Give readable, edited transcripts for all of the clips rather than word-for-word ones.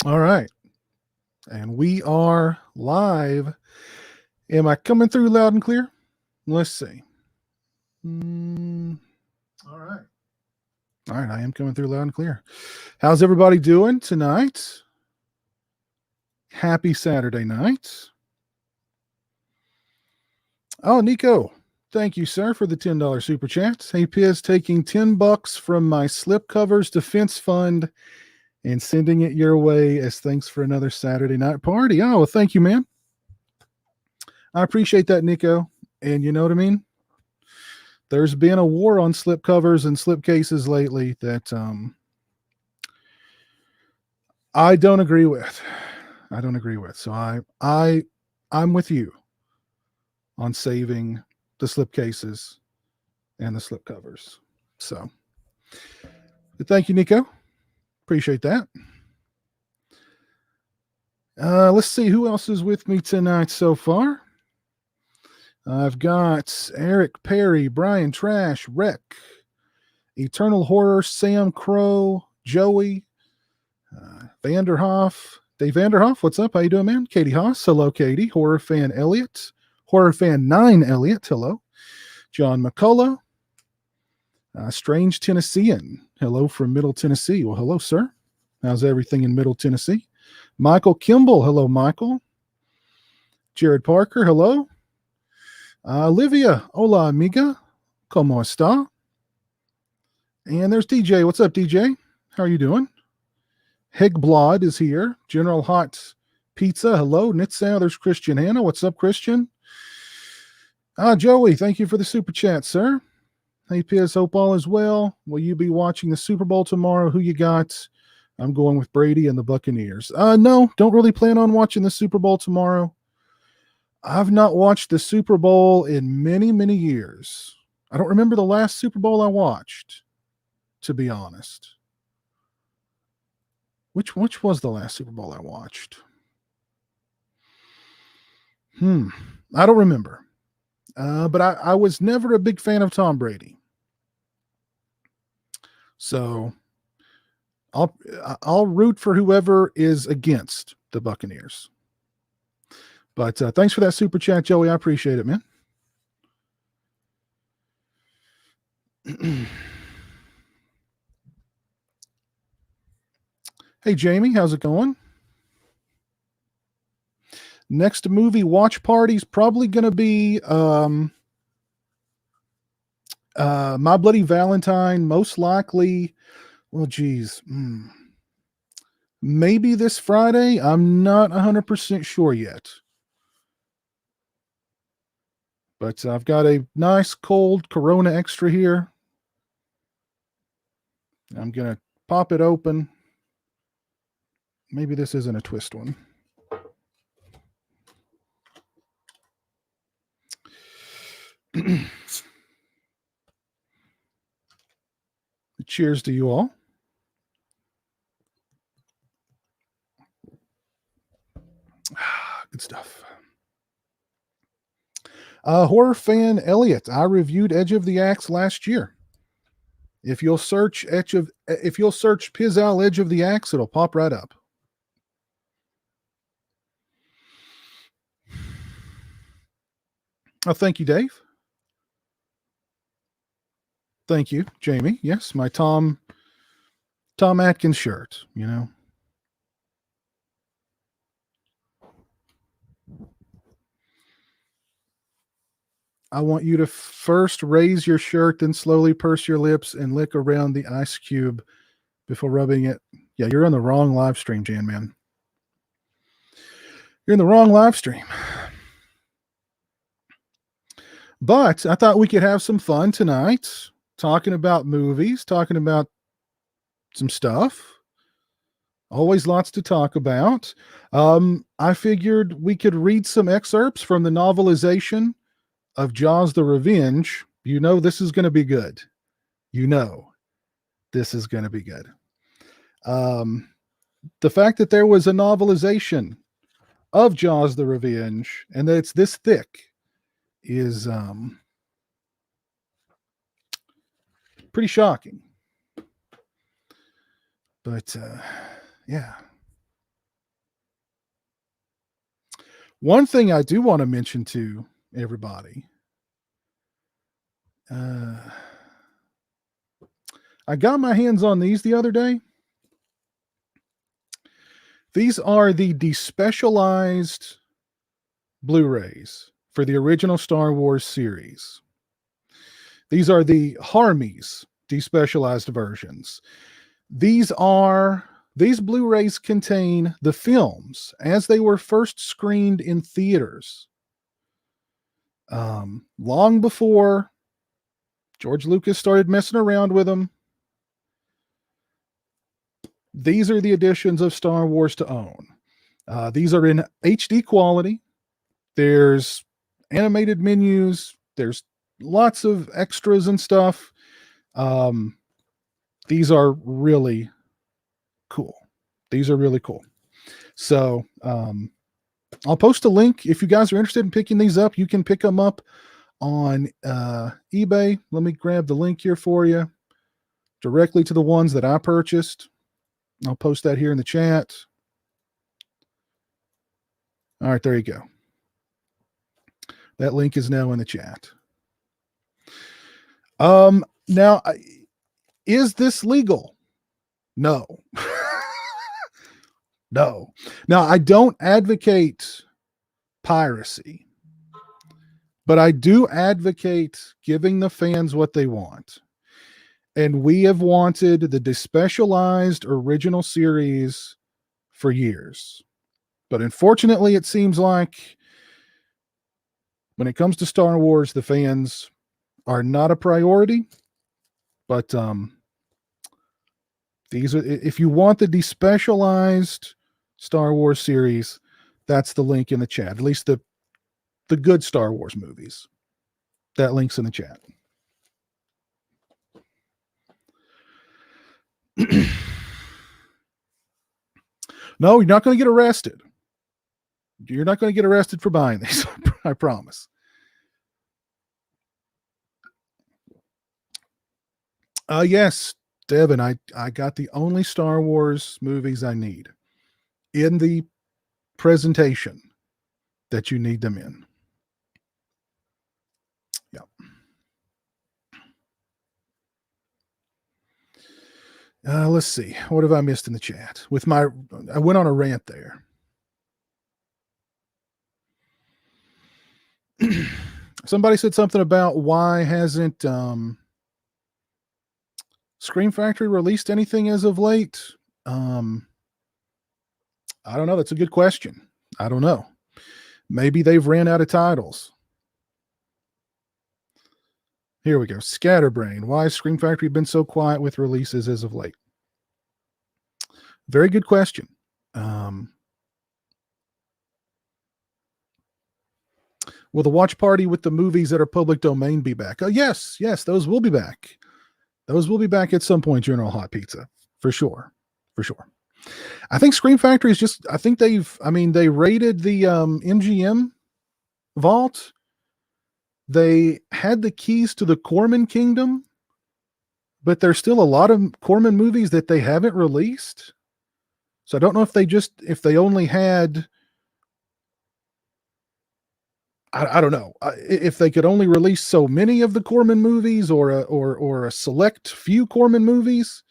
All right. And we are live. Am I coming through loud and clear? Let's see. All right. All right. I am coming through loud and clear. How's everybody doing tonight? Happy Saturday night. Oh, Nico. Thank you, sir, for the $10 super chat. Hey, Piz, taking $10 from my slipcovers defense fund and sending it your way as thanks for another Saturday night party. Oh, well, thank you, man. I appreciate that, Nico. And you know what I mean? There's been a war on slipcovers and slipcases lately that I don't agree with. I don't agree with. So I'm with you on saving the slipcases and the slipcovers. So thank you, Nico. Appreciate that. Let's see who else is with me tonight so far. I've got Eric Perry, Brian Trash, Rec, Eternal Horror, Sam Crow, Joey, Vanderhoff, Dave Vanderhoff. What's up? How you doing, man? Katie Haas. Hello, Katie. Horror fan Elliot. Horror fan 9 Elliot. Hello. John McCullough. Strange Tennessean. Hello from Middle Tennessee. Well, hello, sir. How's everything in Middle Tennessee? Michael Kimball. Hello, Michael. Jared Parker. Hello. Olivia. Hola, amiga. ¿Cómo está? And there's DJ. What's up, DJ? How are you doing? Hegblad is here. General Hot Pizza. Hello. Nitzau. There's Christian Hanna. What's up, Christian? Joey, thank you for the super chat, sir. Hey, Piz, hope all is well. Will you be watching the Super Bowl tomorrow? Who you got? I'm going with Brady and the Buccaneers. No, don't really plan on watching the Super Bowl tomorrow. I've not watched the Super Bowl in many, many years. I don't remember the last Super Bowl I watched, to be honest. Which was the last Super Bowl I watched? I don't remember. But I was never a big fan of Tom Brady. So I'll root for whoever is against the Buccaneers. But thanks for that super chat, Joey. I appreciate it, man. Hey, Jamie, how's it going? Next movie watch party's probably going to be My Bloody Valentine, most likely. Well, geez. Maybe this Friday. I'm not 100% sure yet. But I've got a nice cold Corona Extra here. I'm going to pop it open. Maybe this isn't a twist one. Cheers to you all. Good stuff. Horror fan Elliot, I reviewed Edge of the Axe last year. If you'll search pizowell Edge of the Axe, it'll pop right up. Oh, thank you, Dave. Thank you, Jamie. Yes, my Tom Atkins shirt, you know. I want you to first raise your shirt, then slowly purse your lips and lick around the ice cube before rubbing it. Yeah, you're on the wrong live stream, Jan, man. You're in the wrong live stream. But I thought we could have some fun tonight, talking about movies, talking about some stuff. Always lots to talk about. I figured we could read some excerpts from the novelization of Jaws the Revenge. You know this is going to be good. You know this is going to be good. The fact that there was a novelization of Jaws the Revenge and that it's this thick is pretty shocking. But yeah. One thing I do want to mention to everybody, I got my hands on these the other day. These are the despecialized Blu-rays for the original Star Wars series. These are the Harmies despecialized versions. These Blu-rays contain the films as they were first screened in theaters. Long before George Lucas started messing around with them. These are the editions of Star Wars to own. These are in HD quality. There's animated menus. There's lots of extras and stuff. These are really cool. So I'll post a link. If you guys are interested in picking these up, you can pick them up on eBay. Let me grab the link here for you directly to the ones that I purchased. I'll post that here in the chat. All right, there you go. That link is now in the chat. Now, is this legal? No. No. Now, I don't advocate piracy, but I do advocate giving the fans what they want. And we have wanted the despecialized original series for years. But unfortunately, it seems like when it comes to Star Wars, the fans are not a priority. But these are, if you want the despecialized Star Wars series, that's the link in the chat. At least the good Star Wars movies. That link's in the chat. No, you're not going to get arrested. You're not going to get arrested for buying these. I promise. Yes, Devin, I got the only Star Wars movies I need in the presentation that you need them in. Yeah. Let's see. What have I missed in the chat? I went on a rant there. Somebody said something about why hasn't Scream Factory released anything as of late? I don't know. That's a good question. I don't know. Maybe they've ran out of titles. Here we go. Scatterbrain. Why has Scream Factory been so quiet with releases as of late? Very good question. Will the watch party with the movies that are public domain be back? Oh, yes, those will be back. Those will be back at some point, General Hot Pizza. For sure. I think Scream Factory is just, they raided the MGM vault. They had the keys to the Corman Kingdom, but there's still a lot of Corman movies that they haven't released. So I don't know if they only had, I don't know if they could only release so many of the Corman movies or a select few Corman movies.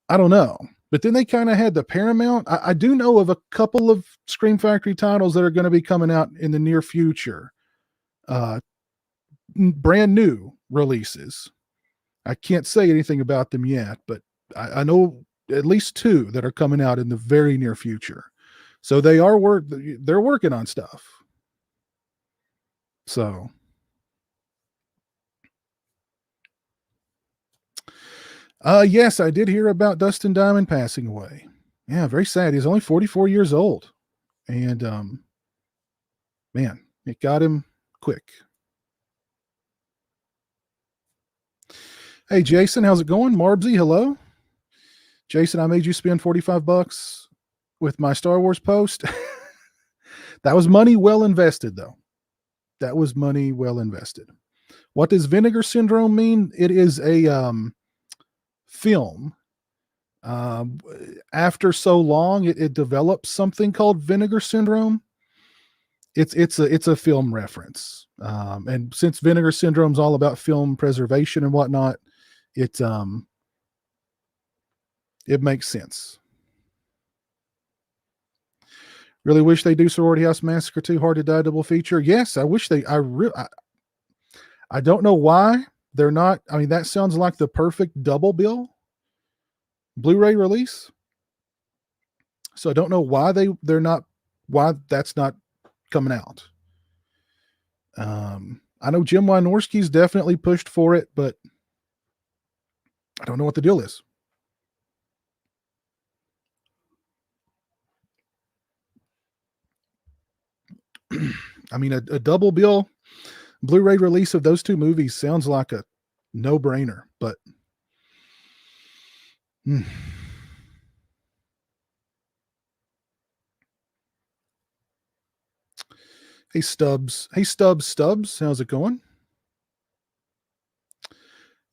I don't know. But then they kind of had the Paramount. I do know of a couple of Scream Factory titles that are going to be coming out in the near future. Brand new releases. I can't say anything about them yet, but I know at least two that are coming out in the very near future. So they're working on stuff. So yes, I did hear about Dustin Diamond passing away. Yeah, very sad. He's only 44 years old. And man, it got him quick. Hey Jason, how's it going? Marbsy, hello. Jason, I made you spend $45 with my Star Wars post. That was money well invested, though. That was money well invested. What does vinegar syndrome mean? It is a film. After so long, it develops something called vinegar syndrome. it's a film reference. And since Vinegar Syndrome is all about film preservation and whatnot, it makes sense. Really wish they do Sorority House Massacre 2 Hard to Die double feature. Yes, I wish they. I don't know why they're not. I mean, that sounds like the perfect double bill Blu-ray release. So I don't know why why that's not coming out. I know Jim Wynorski's definitely pushed for it, but I don't know what the deal is. I mean, a double bill Blu-ray release of those two movies sounds like a no-brainer, but Hey Stubbs, how's it going?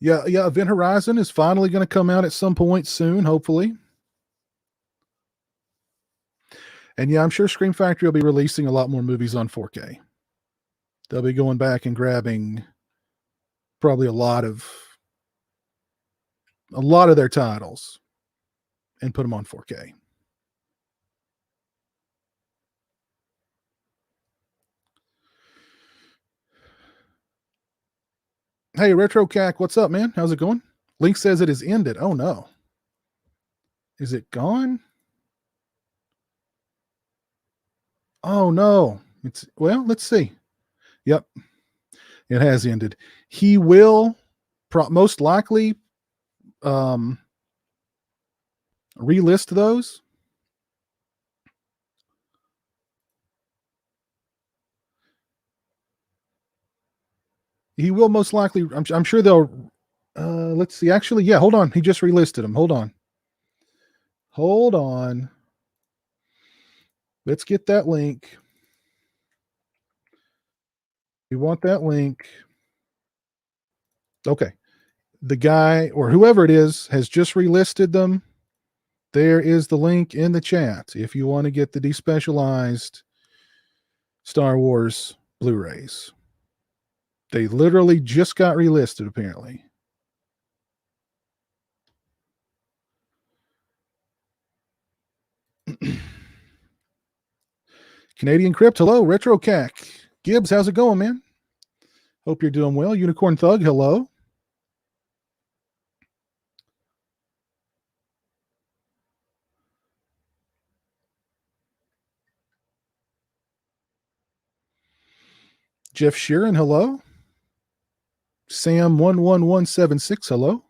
Yeah, Event Horizon is finally going to come out at some point soon, hopefully. And yeah, I'm sure Scream Factory will be releasing a lot more movies on 4K. They'll be going back and grabbing probably a lot of their titles and put them on 4K. Hey, Retro Cac, what's up, man? How's it going? Link says it is ended. Oh no. Is it gone? Oh no. Let's see. Yep. It has ended. He will most likely relist those. He will most likely. I'm sure they'll. Let's see. Actually, yeah. Hold on. He just relisted them. Hold on. Let's get that link. We want that link. Okay. The guy or whoever it is has just relisted them. There is the link in the chat if you want to get the despecialized Star Wars Blu-rays. They literally just got relisted, apparently. Canadian Crypt, hello. Retro Cac. Gibbs, how's it going, man? Hope you're doing well. Unicorn Thug, hello. Jeff Sheeran, hello. Sam11176, hello.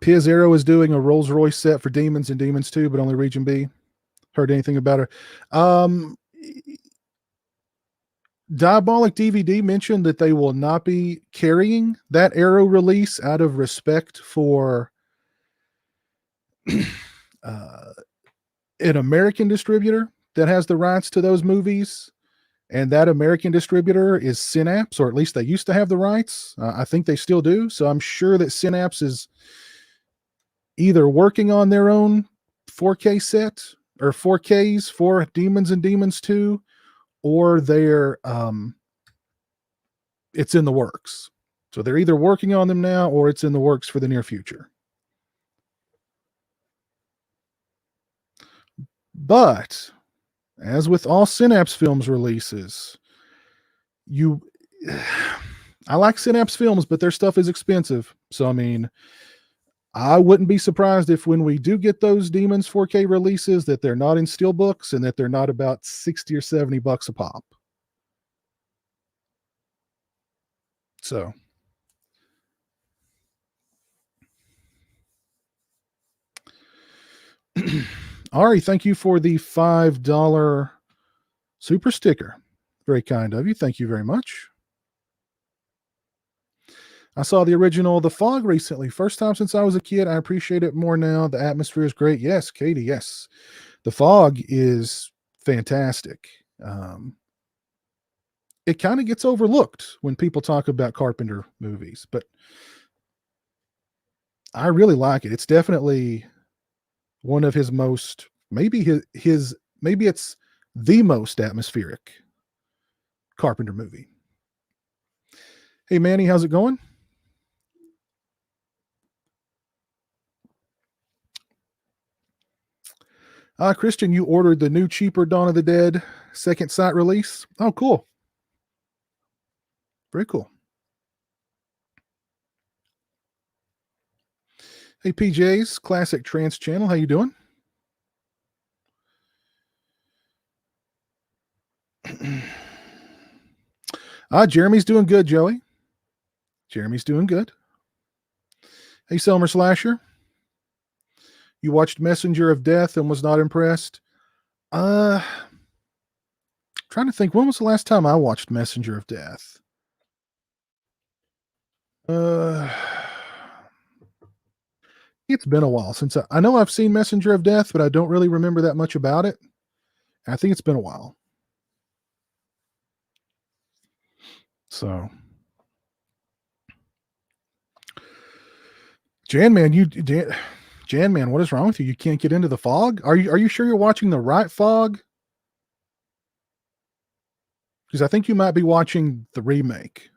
Piz Arrow is doing a Rolls Royce set for Demons and Demons 2, but only Region B. Heard anything about her? Diabolic DVD mentioned that they will not be carrying that Arrow release out of respect for an American distributor that has the rights to those movies. And that American distributor is Synapse, or at least they used to have the rights. I think they still do. So I'm sure that Synapse is either working on their own 4K set or 4Ks for Demons and Demons 2, or they're it's in the works. So they're either working on them now or it's in the works for the near future. But as with all Synapse Films releases, I like Synapse Films, but their stuff is expensive. So I mean, I wouldn't be surprised if when we do get those Demons 4K releases that they're not in steelbooks and that they're not about $60 or $70 a pop. So Ari, thank you for the $5 super sticker. Very kind of you. Thank you very much. I saw the original The Fog recently. First time since I was a kid. I appreciate it more now. The atmosphere is great. Yes, Katie, yes. The Fog is fantastic. it kind of gets overlooked when people talk about Carpenter movies, but I really like it. It's definitely one of his most, maybe maybe it's the most atmospheric Carpenter movie. Hey, Manny, how's it going? Christian, you ordered the new, cheaper Dawn of the Dead second sight release. Oh, cool. Very cool. Hey, PJ's Classic Trance Channel. How you doing? Jeremy's doing good, Joey. Jeremy's doing good. Hey, Selmer Slasher. You watched Messenger of Death and was not impressed? Trying to think, when was the last time I watched Messenger of Death? It's been a while since I know I've seen Messenger of Death, but I don't really remember that much about it. I think it's been a while. So, Jan Man, what is wrong with you? You can't get into the fog? Are you sure you're watching the right fog? Because I think you might be watching the remake.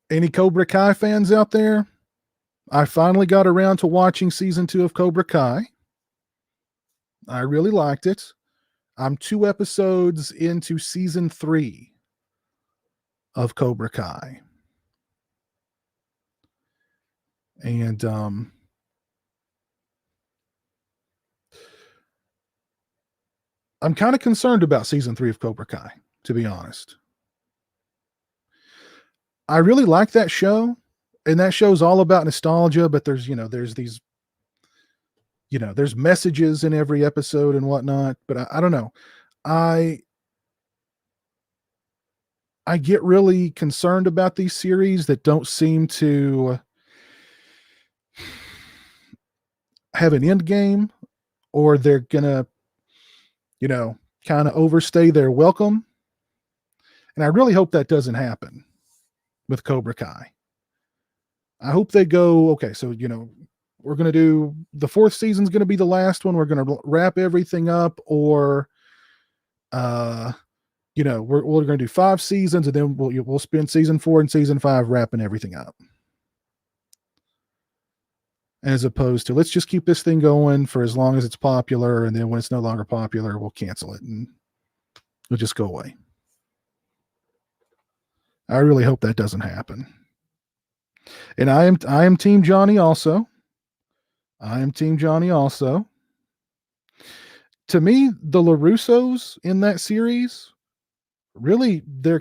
Any Cobra Kai fans out there? I finally got around to watching season 2 of Cobra Kai. I really liked it. I'm 2 episodes into season 3 of Cobra Kai. And I'm kind of concerned about season 3 of Cobra Kai, to be honest. I really like that show, and that show's all about nostalgia, but there's these, there's messages in every episode and whatnot, but I don't know. I get really concerned about these series that don't seem to have an end game, or they're gonna, kind of overstay their welcome. And I really hope that doesn't happen with Cobra Kai. I hope they go, okay, so, we're going to do, the 4th season's going to be the last one. We're going to wrap everything up, or, we're going to do 5 seasons, and then we'll spend season 4 and season 5 wrapping everything up. As opposed to, let's just keep this thing going for as long as it's popular, and then when it's no longer popular, we'll cancel it and it'll just go away. I really hope that doesn't happen. And I am Team Johnny also. I am Team Johnny also. To me, the LaRussos in that series, really, they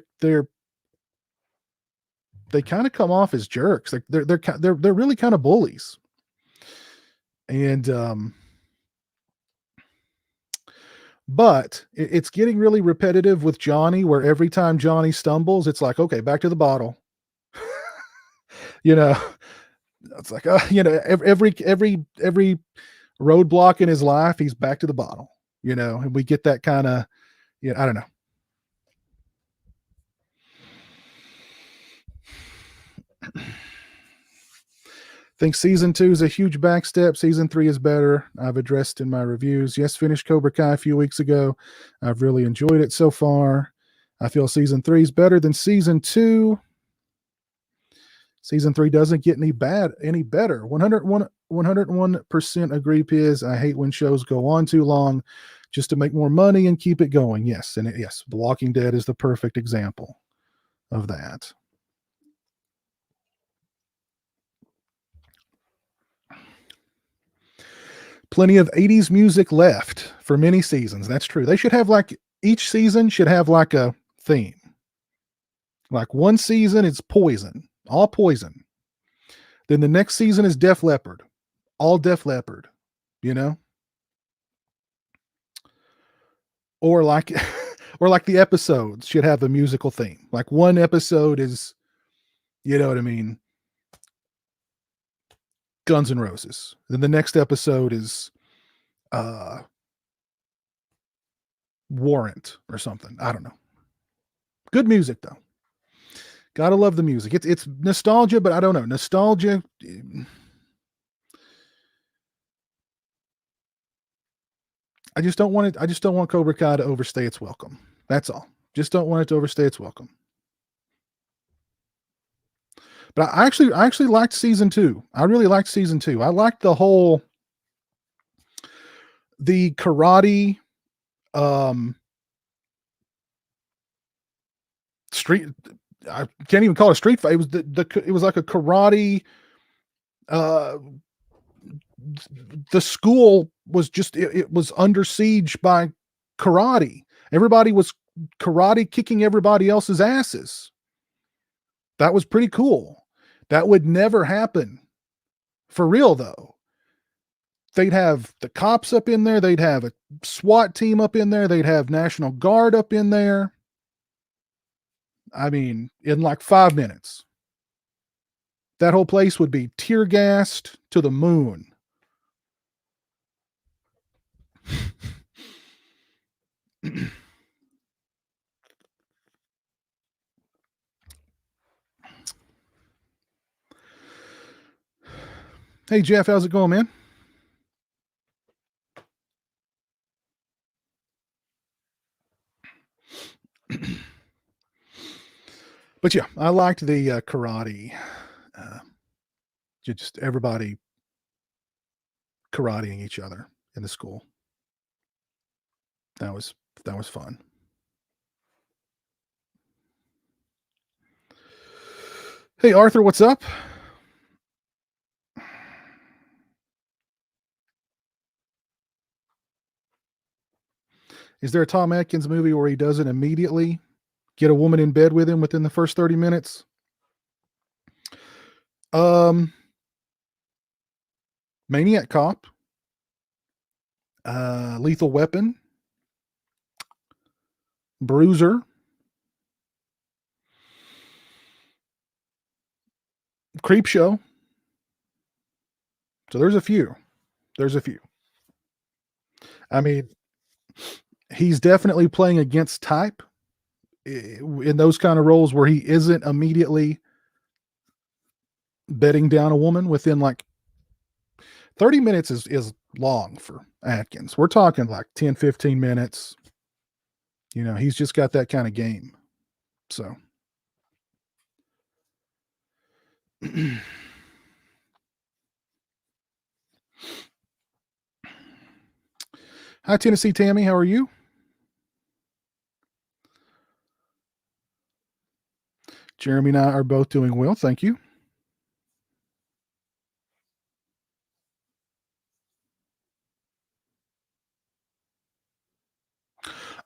kind of come off as jerks. Like they're really kind of bullies. And but it's getting really repetitive with Johnny, where every time Johnny stumbles, it's like, okay, back to the bottle. It's like, every roadblock in his life, he's back to the bottle, and we get that kind of, I don't know. Think season 2 is a huge backstep. Season 3 is better. I've addressed in my reviews. Yes, finished Cobra Kai a few weeks ago. I've really enjoyed it so far. I feel season 3 is better than season 2. Season 3 doesn't get any better. 101% agree, Piz. I hate when shows go on too long just to make more money and keep it going. Yes, and yes, The Walking Dead is the perfect example of that. Plenty of 80s music left for many seasons. That's true. They should have, like, each season should have like a theme. Like, one season it's Poison, all Poison. Then the next season is Def Leppard, all Def Leppard, or like or like the episodes should have a musical theme. Like one episode is, you know what I mean, Guns N' Roses. Then the next episode is uh Warrant or something. I don't know. Good music though. Gotta love the music. It's nostalgia, but I don't know. Nostalgia. I just don't want it. I just don't want Cobra Kai to overstay its welcome. That's all. Just don't want it to overstay its welcome. But I actually liked season 2. I really liked season 2. I liked the karate, street. I can't even call it a street fight. It was it was like a karate. The school was just it was under siege by karate. Everybody was karate kicking everybody else's asses. That was pretty cool. That would never happen for real though. They'd have the cops up in there, they'd have a SWAT team up in there, they'd have National Guard up in there. I mean, in like 5 minutes. That whole place would be tear gassed to the moon. Hey, Jeff, how's it going, man? But yeah, I liked the karate. Just everybody karateing each other in the school. That was fun. Hey, Arthur, what's up? Is there a Tom Atkins movie where he doesn't immediately get a woman in bed with him within the first 30 minutes? Maniac Cop, Lethal Weapon, Bruiser, Creep Show. So there's a few. I mean, he's definitely playing against type in those kind of roles where he isn't immediately bedding down a woman within like 30 minutes is long for Atkins. We're talking like 10, 15 minutes. You know, he's just got that kind of game. So hi, Tennessee Tammy. How are you? Jeremy and I are both doing well. Thank you.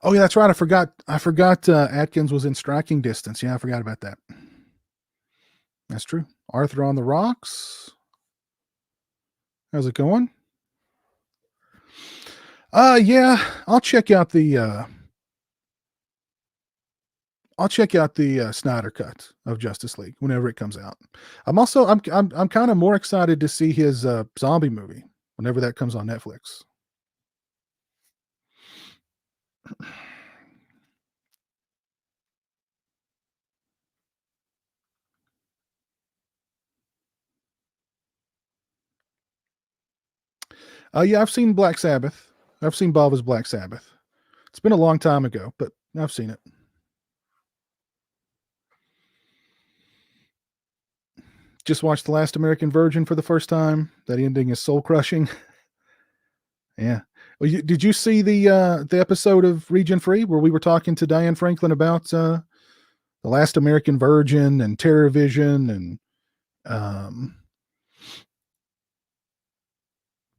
Oh yeah, that's right. I forgot Atkins was in striking distance. Yeah, I forgot about that. That's true. Arthur on the Rocks. How's it going? Yeah, I'll check out the Snyder cut of Justice League whenever it comes out. I'm kind of more excited to see his zombie movie whenever that comes on Netflix. Yeah, I've seen Black Sabbath. I've seen Bava's Black Sabbath. It's been a long time ago, but I've seen it. Just watched The Last American Virgin for the first time. That ending is soul crushing. Yeah. Well, did you see the episode of Region Free where we were talking to Diane Franklin about The Last American Virgin and Terror Vision and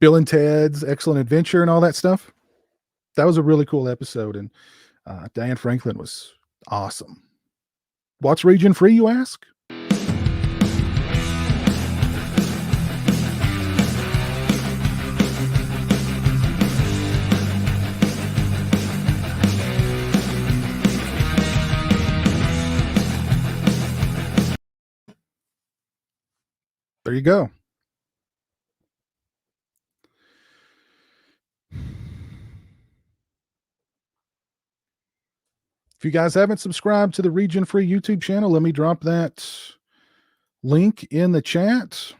Bill and Ted's Excellent Adventure and all that stuff? That was a really cool episode, and Diane Franklin was awesome. What's Region Free, you ask? There you go. If you guys haven't subscribed to the Region Free YouTube channel, let me drop that link in the chat.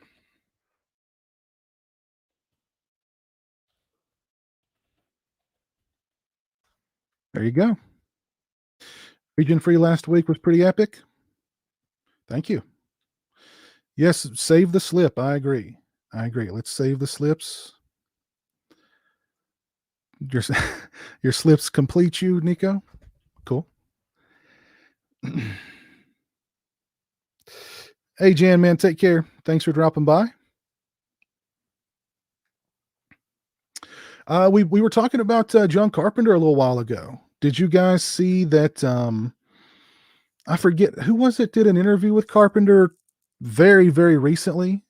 There you go. Region Free last week was pretty epic. Thank you. Yes, save the slip. I agree. Let's save the slips. Your, your slips complete you, Nico. Cool. Hey, Jan, man, take care. Thanks for dropping by. We were talking about John Carpenter a little while ago. Did you guys see that? I forget who was it did an interview with Carpenter very, very recently.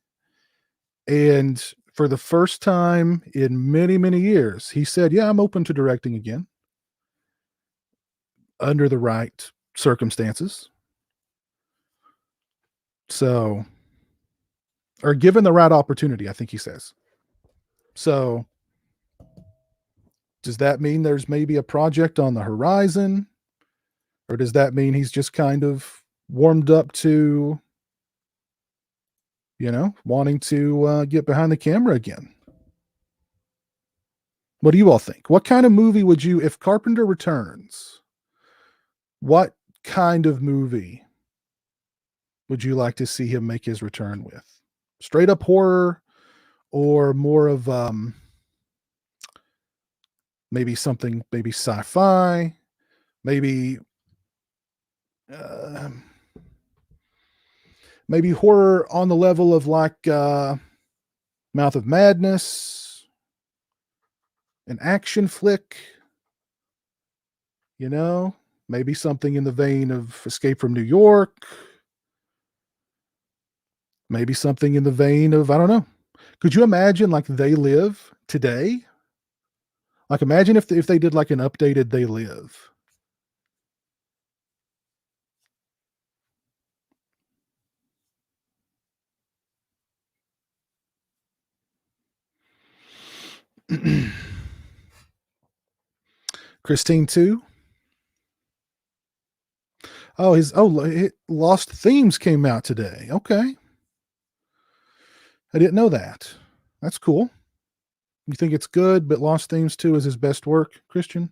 And for the first time in many, many years, he said, yeah, I'm open to directing again under the right circumstances. So, or given the right opportunity, I think he says. So, does that mean there's maybe a project on the horizon? Or does that mean he's just kind of warmed up to, wanting to get behind the camera again? What do you all think? What kind of movie would you, if Carpenter returns, what kind of movie would you like to see him make his return with? Straight up horror or more of maybe something, maybe sci-fi, maybe maybe horror on the level of like Mouth of Madness, an action flick, maybe something in the vein of Escape from New York, maybe something in the vein of, I don't know. Could you imagine like They Live today? Like imagine if they did like an updated They Live. Christine 2. Oh, Lost Themes came out today. Okay. I didn't know that. That's cool. You think it's good, but Lost Themes 2 is his best work, Christian?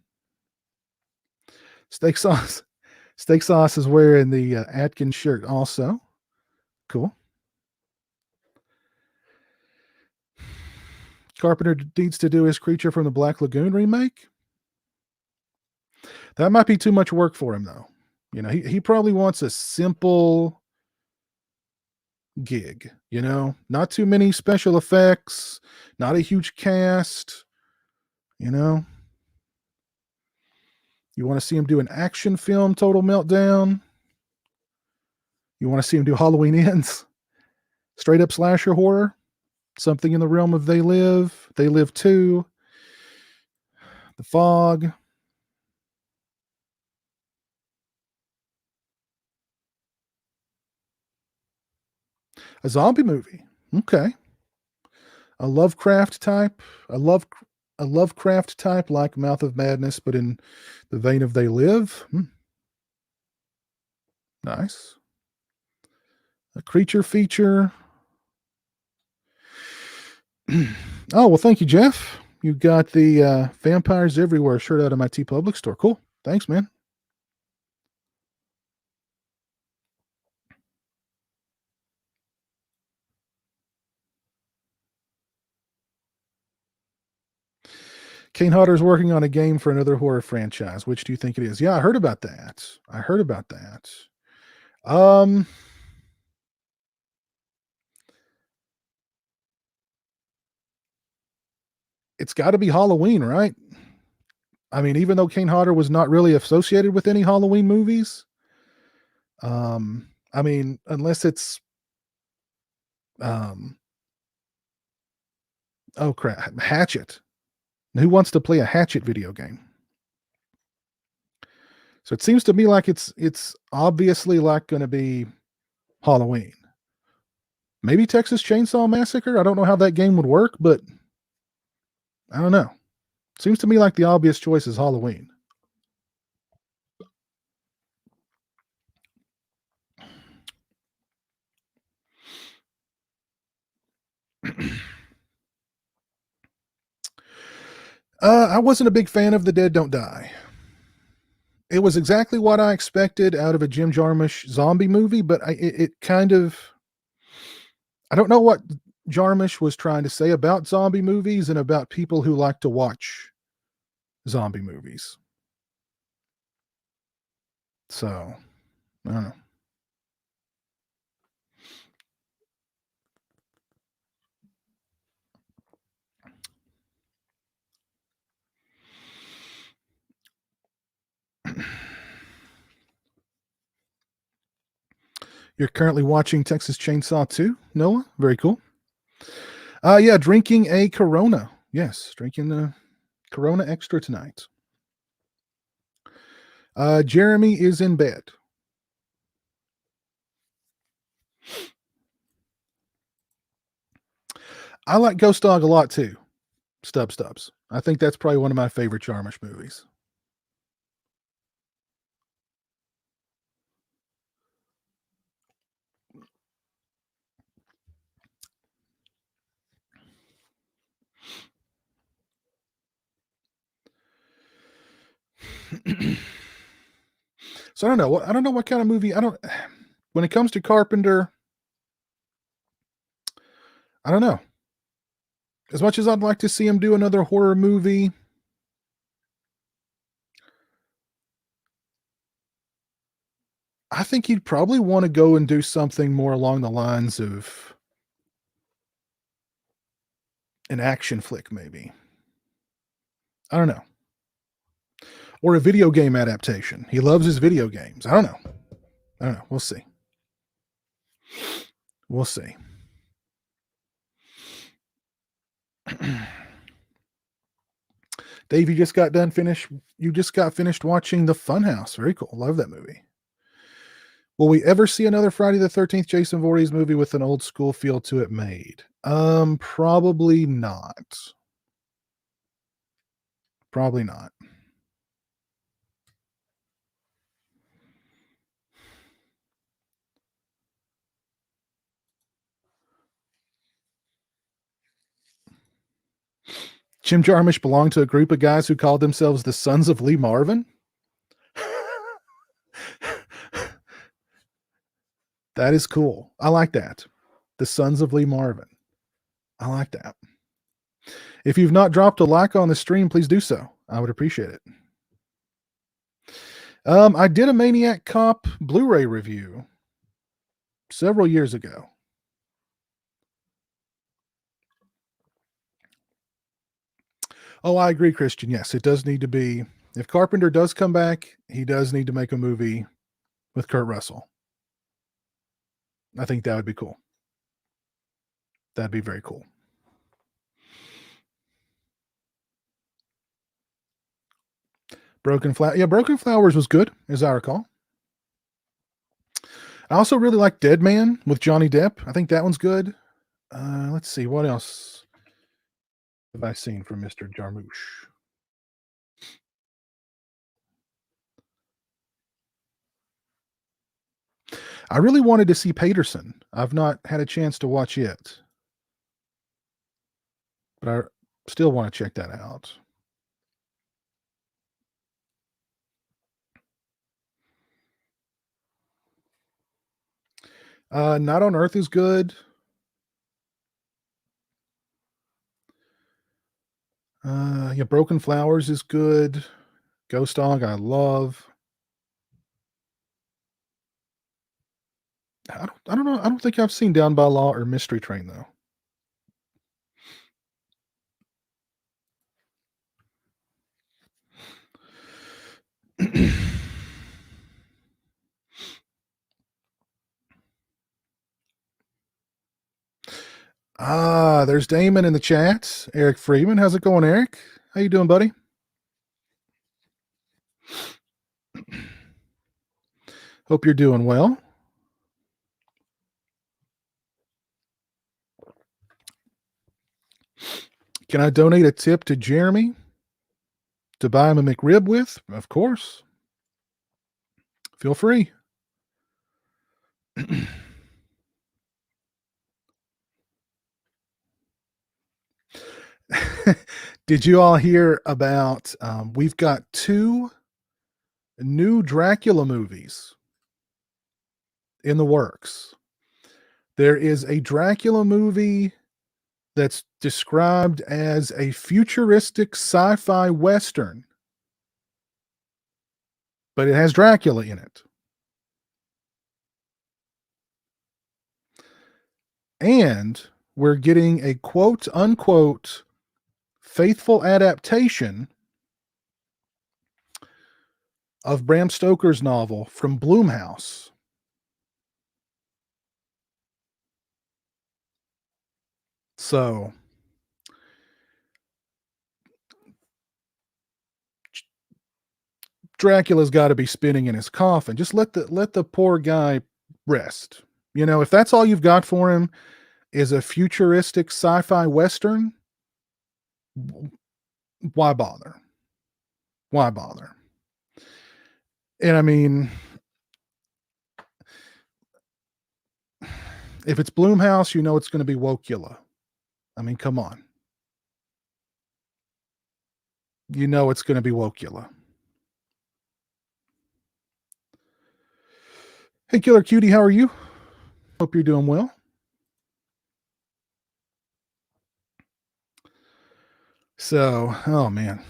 Steak Sauce. Steak Sauce is wearing the Atkins shirt also. Cool. Carpenter needs to do his Creature from the Black Lagoon remake. That might be too much work for him, though. He probably wants a simple gig, not too many special effects, not a huge cast, You want to see him do an action film, Total Meltdown? You want to see him do Halloween Ends? Straight up slasher horror? Something in the realm of They Live 2, The Fog. A zombie movie. Okay. A Lovecraft type. A Lovecraft type like Mouth of Madness, but in the vein of They Live. Nice. A creature feature. Oh, well, thank you, Jeff. You got the Vampires Everywhere shirt out of my TeePublic store. Cool. Thanks, man. Kane Hodder's working on a game for another horror franchise. Which do you think it is? Yeah, I heard about that. It's got to be Halloween, right? I mean, even though Kane Hodder was not really associated with any Halloween movies, I mean, unless it's, oh crap, Hatchet. Who wants to play a Hatchet video game? So it seems to me like it's obviously like going to be Halloween. Maybe Texas Chainsaw Massacre. I don't know how that game would work, but I don't know. Seems to me like the obvious choice is Halloween. I wasn't a big fan of The Dead Don't Die. It was exactly what I expected out of a Jim Jarmusch zombie movie, but it kind of, I don't know what Jarmusch was trying to say about zombie movies and about people who like to watch zombie movies. So, I don't know. You're currently watching Texas Chainsaw 2, Noah? Very cool. Yeah, drinking a Corona. Yes, drinking a Corona Extra tonight. Jeremy is in bed. I like Ghost Dog a lot too. Stubbs. I think that's probably one of my favorite Jarmusch movies. So I don't know. I don't know what kind of movie. I don't. When it comes to Carpenter, I don't know. As much as I'd like to see him do another horror movie, I think he'd probably want to go and do something more along the lines of an action flick, maybe. I don't know. Or a video game adaptation. He loves his video games. I don't know. We'll see. We'll see. Dave, you just got finished watching The Funhouse. Very cool. Love that movie. Will we ever see another Friday the 13th Jason Voorhees movie with an old school feel to it made? Probably not. Probably not. Jim Jarmusch belonged to a group of guys who called themselves the Sons of Lee Marvin. That is cool. I like that. The Sons of Lee Marvin. I like that. If you've not dropped a like on the stream, please do so. I would appreciate it. I did a Maniac Cop Blu-ray review several years ago. Oh, I agree, Christian. Yes, it does need to be. If Carpenter does come back, he does need to make a movie with Kurt Russell. I think that would be cool. That'd be very cool. Broken Flowers was good, as I recall. I also really like Dead Man with Johnny Depp. I think that one's good. Let's see, what else have I seen from Mr. Jarmusch? I really wanted to see Paterson. I've not had a chance to watch it, but I still want to check that out. Not on Earth is good. Yeah, Broken Flowers is good. Ghost Dog, I love. I don't know. I don't think I've seen Down by Law or Mystery Train though. There's Damon in the chat. Eric Freeman. How's it going, Eric? How you doing, buddy? Hope you're doing well. Can I donate a tip to Jeremy to buy him a McRib with? Of course. Feel free. Did you all hear about? We've got 2 new Dracula movies in the works. There is a Dracula movie that's described as a futuristic sci-fi western, but it has Dracula in it. And we're getting a quote unquote faithful adaptation of Bram Stoker's novel from Blumhouse. So Dracula's got to be spinning in his coffin. Just let the poor guy rest. You know, if that's all you've got for him is a futuristic sci-fi western, why bother? Why bother? And I mean, if it's Blumhouse, you know it's going to be Wokula. I mean, come on. You know it's going to be Wokula. Hey, Killer Cutie, how are you? Hope you're doing well. So, oh man.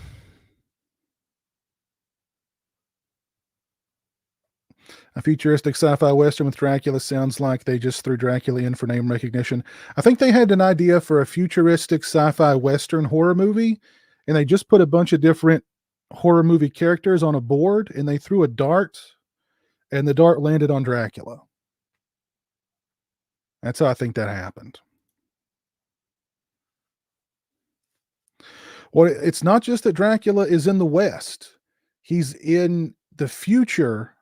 A futuristic sci-fi western with Dracula sounds like they just threw Dracula in for name recognition. I think they had an idea for a futuristic sci-fi western horror movie, and they just put a bunch of different horror movie characters on a board, and they threw a dart, and the dart landed on Dracula. That's how I think that happened. Well, it's not just that Dracula is in the West. He's in the future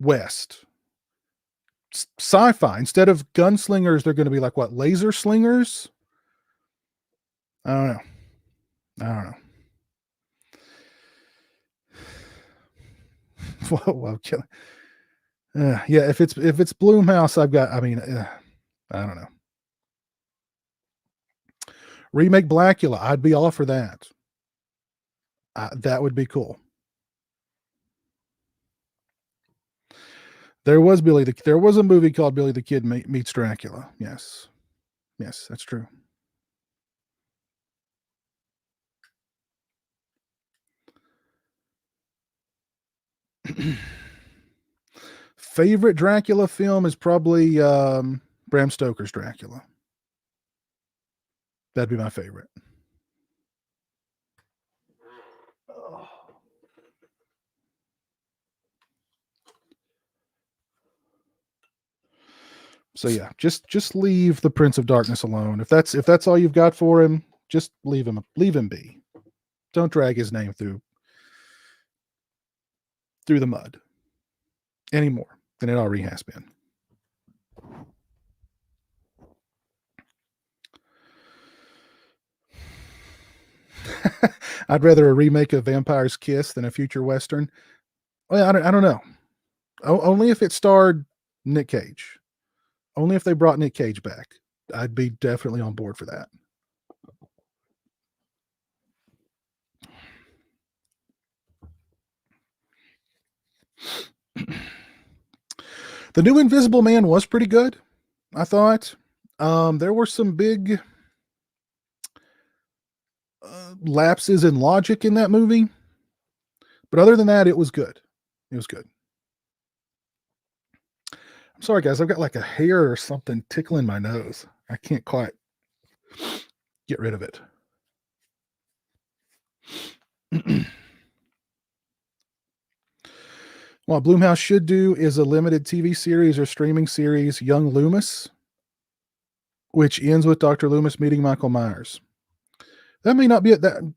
West. Sci-fi. Instead of gunslingers, they're going to be like what? Laser slingers? I don't know. I don't know. Well, yeah, if it's Blumhouse, I've got. I mean, I don't know. Remake Blackula, I'd be all for that. That would be cool. There was there was a movie called Billy the Kid Meets Dracula. Yes, yes, that's true. Favorite Dracula film is probably Bram Stoker's Dracula. That'd be my favorite. So yeah, just leave the Prince of Darkness alone. If that's all you've got for him, just leave him be. Don't drag his name through the mud any more than it already has been. I'd rather a remake of Vampire's Kiss than a future Western. Well, I don't know. Only if it starred Nick Cage. Only if they brought Nick Cage back. I'd be definitely on board for that. The new Invisible Man was pretty good, I thought. There were some big lapses in logic in that movie. But other than that, it was good. It was good. I'm sorry, guys. I've got like a hair or something tickling my nose. I can't quite get rid of it. What Blumhouse should do is a limited TV series or streaming series, Young Loomis, which ends with Dr. Loomis meeting Michael Myers. That may not be that.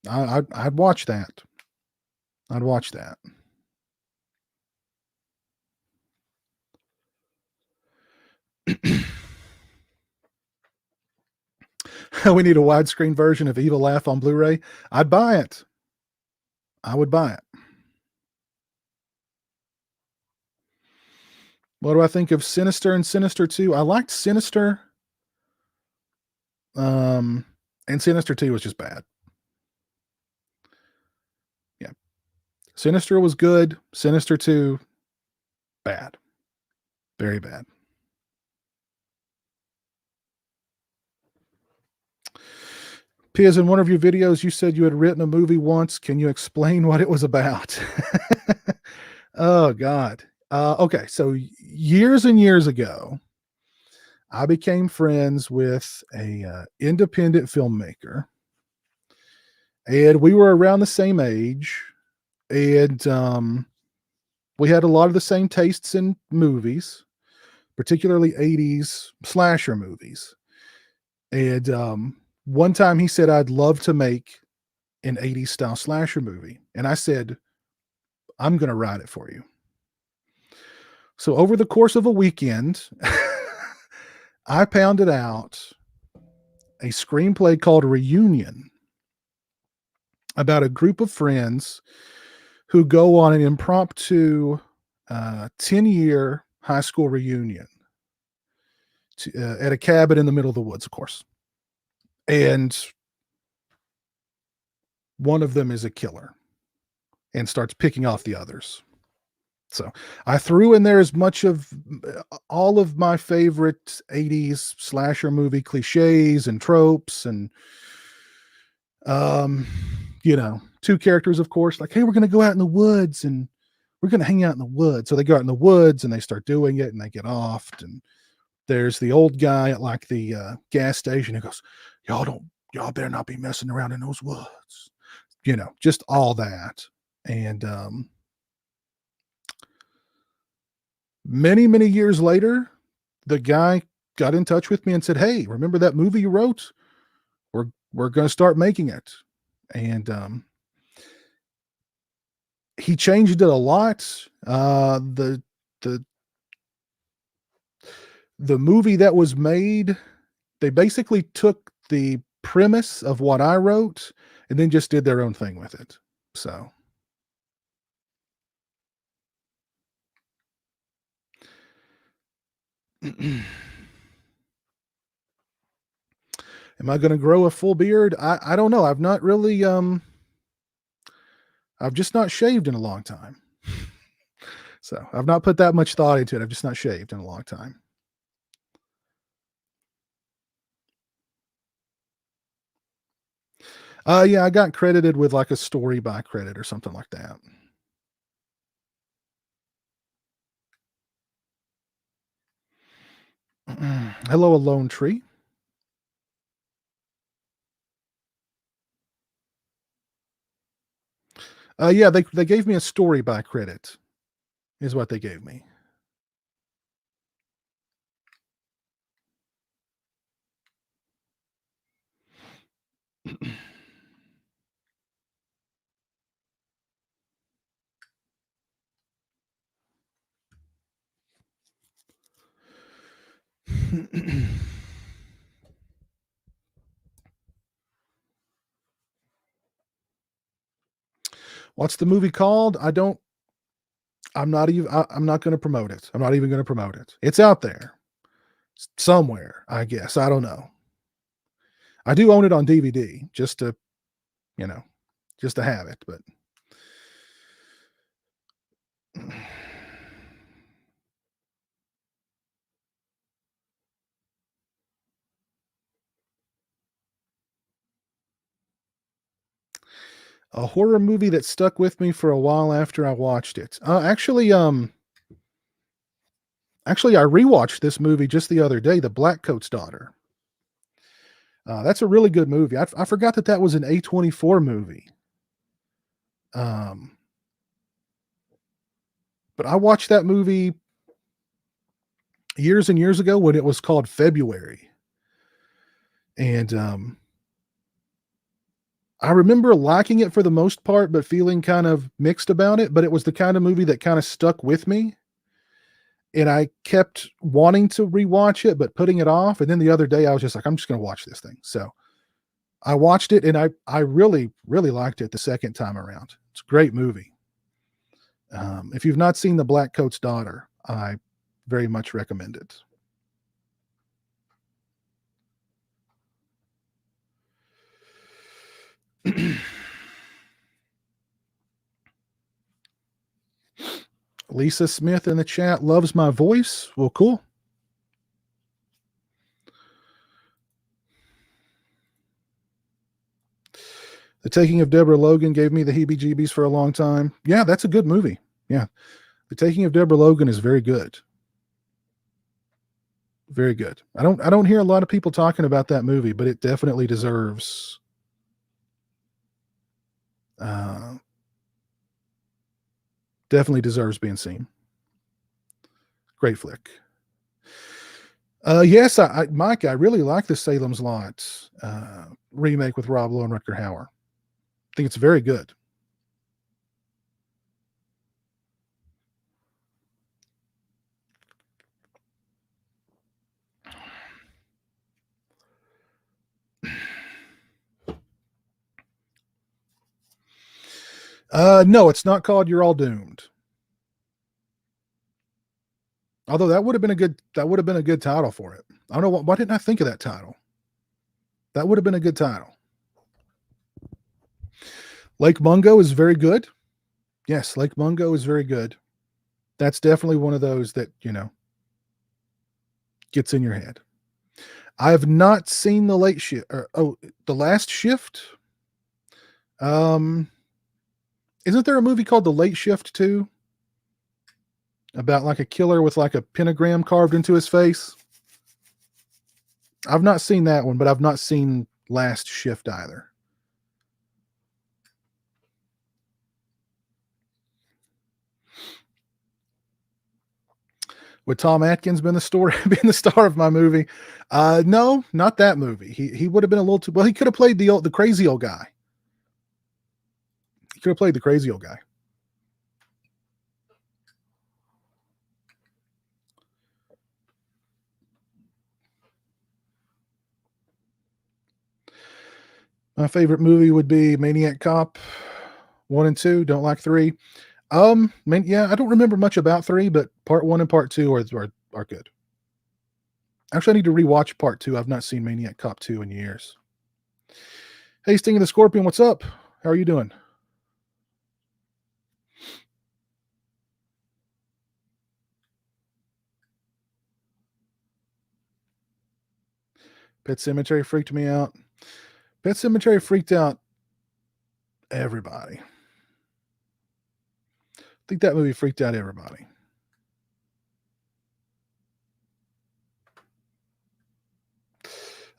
I'd watch that. I'd watch that. We need a widescreen version of Evil Laugh on Blu-ray. I'd buy it. I would buy it. What do I think of Sinister and Sinister 2? I liked Sinister. And Sinister 2 was just bad. Yeah. Sinister was good. Sinister 2, bad. Very bad. Piz, in one of your videos, you said you had written a movie once. Can you explain what it was about? Oh, God. Okay, so years and years ago, I became friends with a independent filmmaker, and we were around the same age, and we had a lot of the same tastes in movies, particularly 80s slasher movies. And one time he said, I'd love to make an 80s style slasher movie. And I said, I'm going to write it for you. So over the course of a weekend, I pounded out a screenplay called Reunion about a group of friends who go on an impromptu 10-year high school reunion at a cabin in the middle of the woods, of course. And one of them is a killer and starts picking off the others. So I threw in there as much of all of my favorite 80s slasher movie cliches and tropes and, two characters, of course, like, hey, we're going to go out in the woods and we're going to hang out in the woods. So they go out in the woods and they start doing it and they get off. And there's the old guy at like the gas station who goes, y'all better not be messing around in those woods. Just all that. And many, many years later, the guy got in touch with me and said, hey, remember that movie you wrote? We're going to start making it. And he changed it a lot. The movie that was made, they basically took the premise of what I wrote and then just did their own thing with it. So am I going to grow a full beard? I don't know. I've not really, I've just not shaved in a long time. So I've not put that much thought into it. I've just not shaved in a long time. Yeah, I got credited with like a story by credit or something like that. Hello, Alone Tree. Yeah, they gave me a story by credit, is what they gave me. What's the movie called? I'm not going to promote it. I'm not even going to promote it. It's out there somewhere, I guess. I don't know. I do own it on DVD just to have it, but a horror movie that stuck with me for a while after I watched it. Actually, I rewatched this movie just the other day, The Blackcoat's Daughter. That's a really good movie. I forgot that was an A24 movie. But I watched that movie years and years ago when it was called February. And I remember liking it for the most part, but feeling kind of mixed about it. But it was the kind of movie that kind of stuck with me. And I kept wanting to rewatch it, but putting it off. And then the other day I was just like, I'm just going to watch this thing. So I watched it and I really, really liked it the second time around. It's a great movie. If you've not seen The Black Coat's Daughter, I very much recommend it. Lisa Smith in the chat loves my voice. Well, cool. The Taking of Deborah Logan gave me the heebie-jeebies for a long time. Yeah, that's a good movie. Yeah. The Taking of Deborah Logan is very good. Very good. I don't hear a lot of people talking about that movie, but it definitely deserves being seen. Great flick. Yes, Mike, I really like the Salem's Lot remake with Rob Lowe and Rutger Hauer. I think it's very good. No, it's not called You're All Doomed. Although that would have been a good title for it. I don't know why didn't I think of that title? That would have been a good title. Lake Mungo is very good. Yes, Lake Mungo is very good. That's definitely one of those that, gets in your head. I have not seen The Late Shift The Last Shift. Isn't there a movie called The Late Shift too? About like a killer with like a pentagram carved into his face. I've not seen that one, but I've not seen Last Shift either. Would Tom Atkins been the star of my movie? No, not that movie. He would have been a little too well. He could have played the crazy old guy. He could have played the crazy old guy. My favorite movie would be Maniac Cop 1 and 2. Don't like 3. Yeah, I don't remember much about 3, but part 1 and part 2 are good. Actually, I need to rewatch part 2. I've not seen Maniac Cop 2 in years. Hey, Sting of the Scorpion, what's up? How are you doing? Pet Sematary freaked me out. Pet Sematary freaked out everybody. I think that movie freaked out everybody.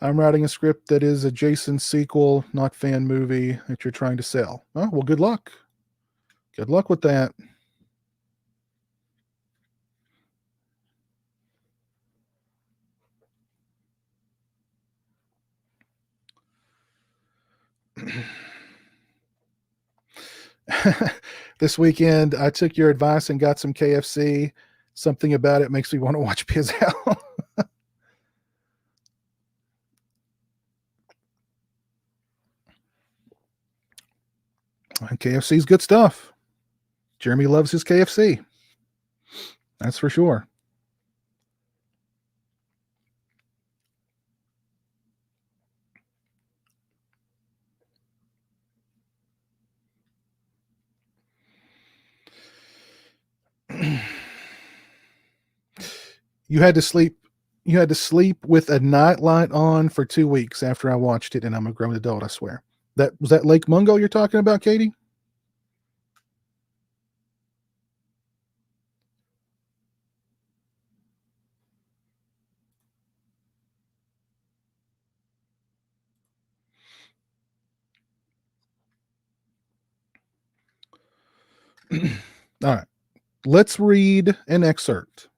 I'm writing a script that is a Jason sequel, not fan movie that you're trying to sell. Oh, well, good luck. Good luck with that. This weekend, I took your advice and got some KFC. Something about it makes me want to watch pizowell. KFC's good stuff. Jeremy loves his KFC. That's for sure. You had to sleep with a nightlight on for 2 weeks after I watched it, and I'm a grown adult, I swear. Was that Lake Mungo you're talking about, Katie? All right. Let's read an excerpt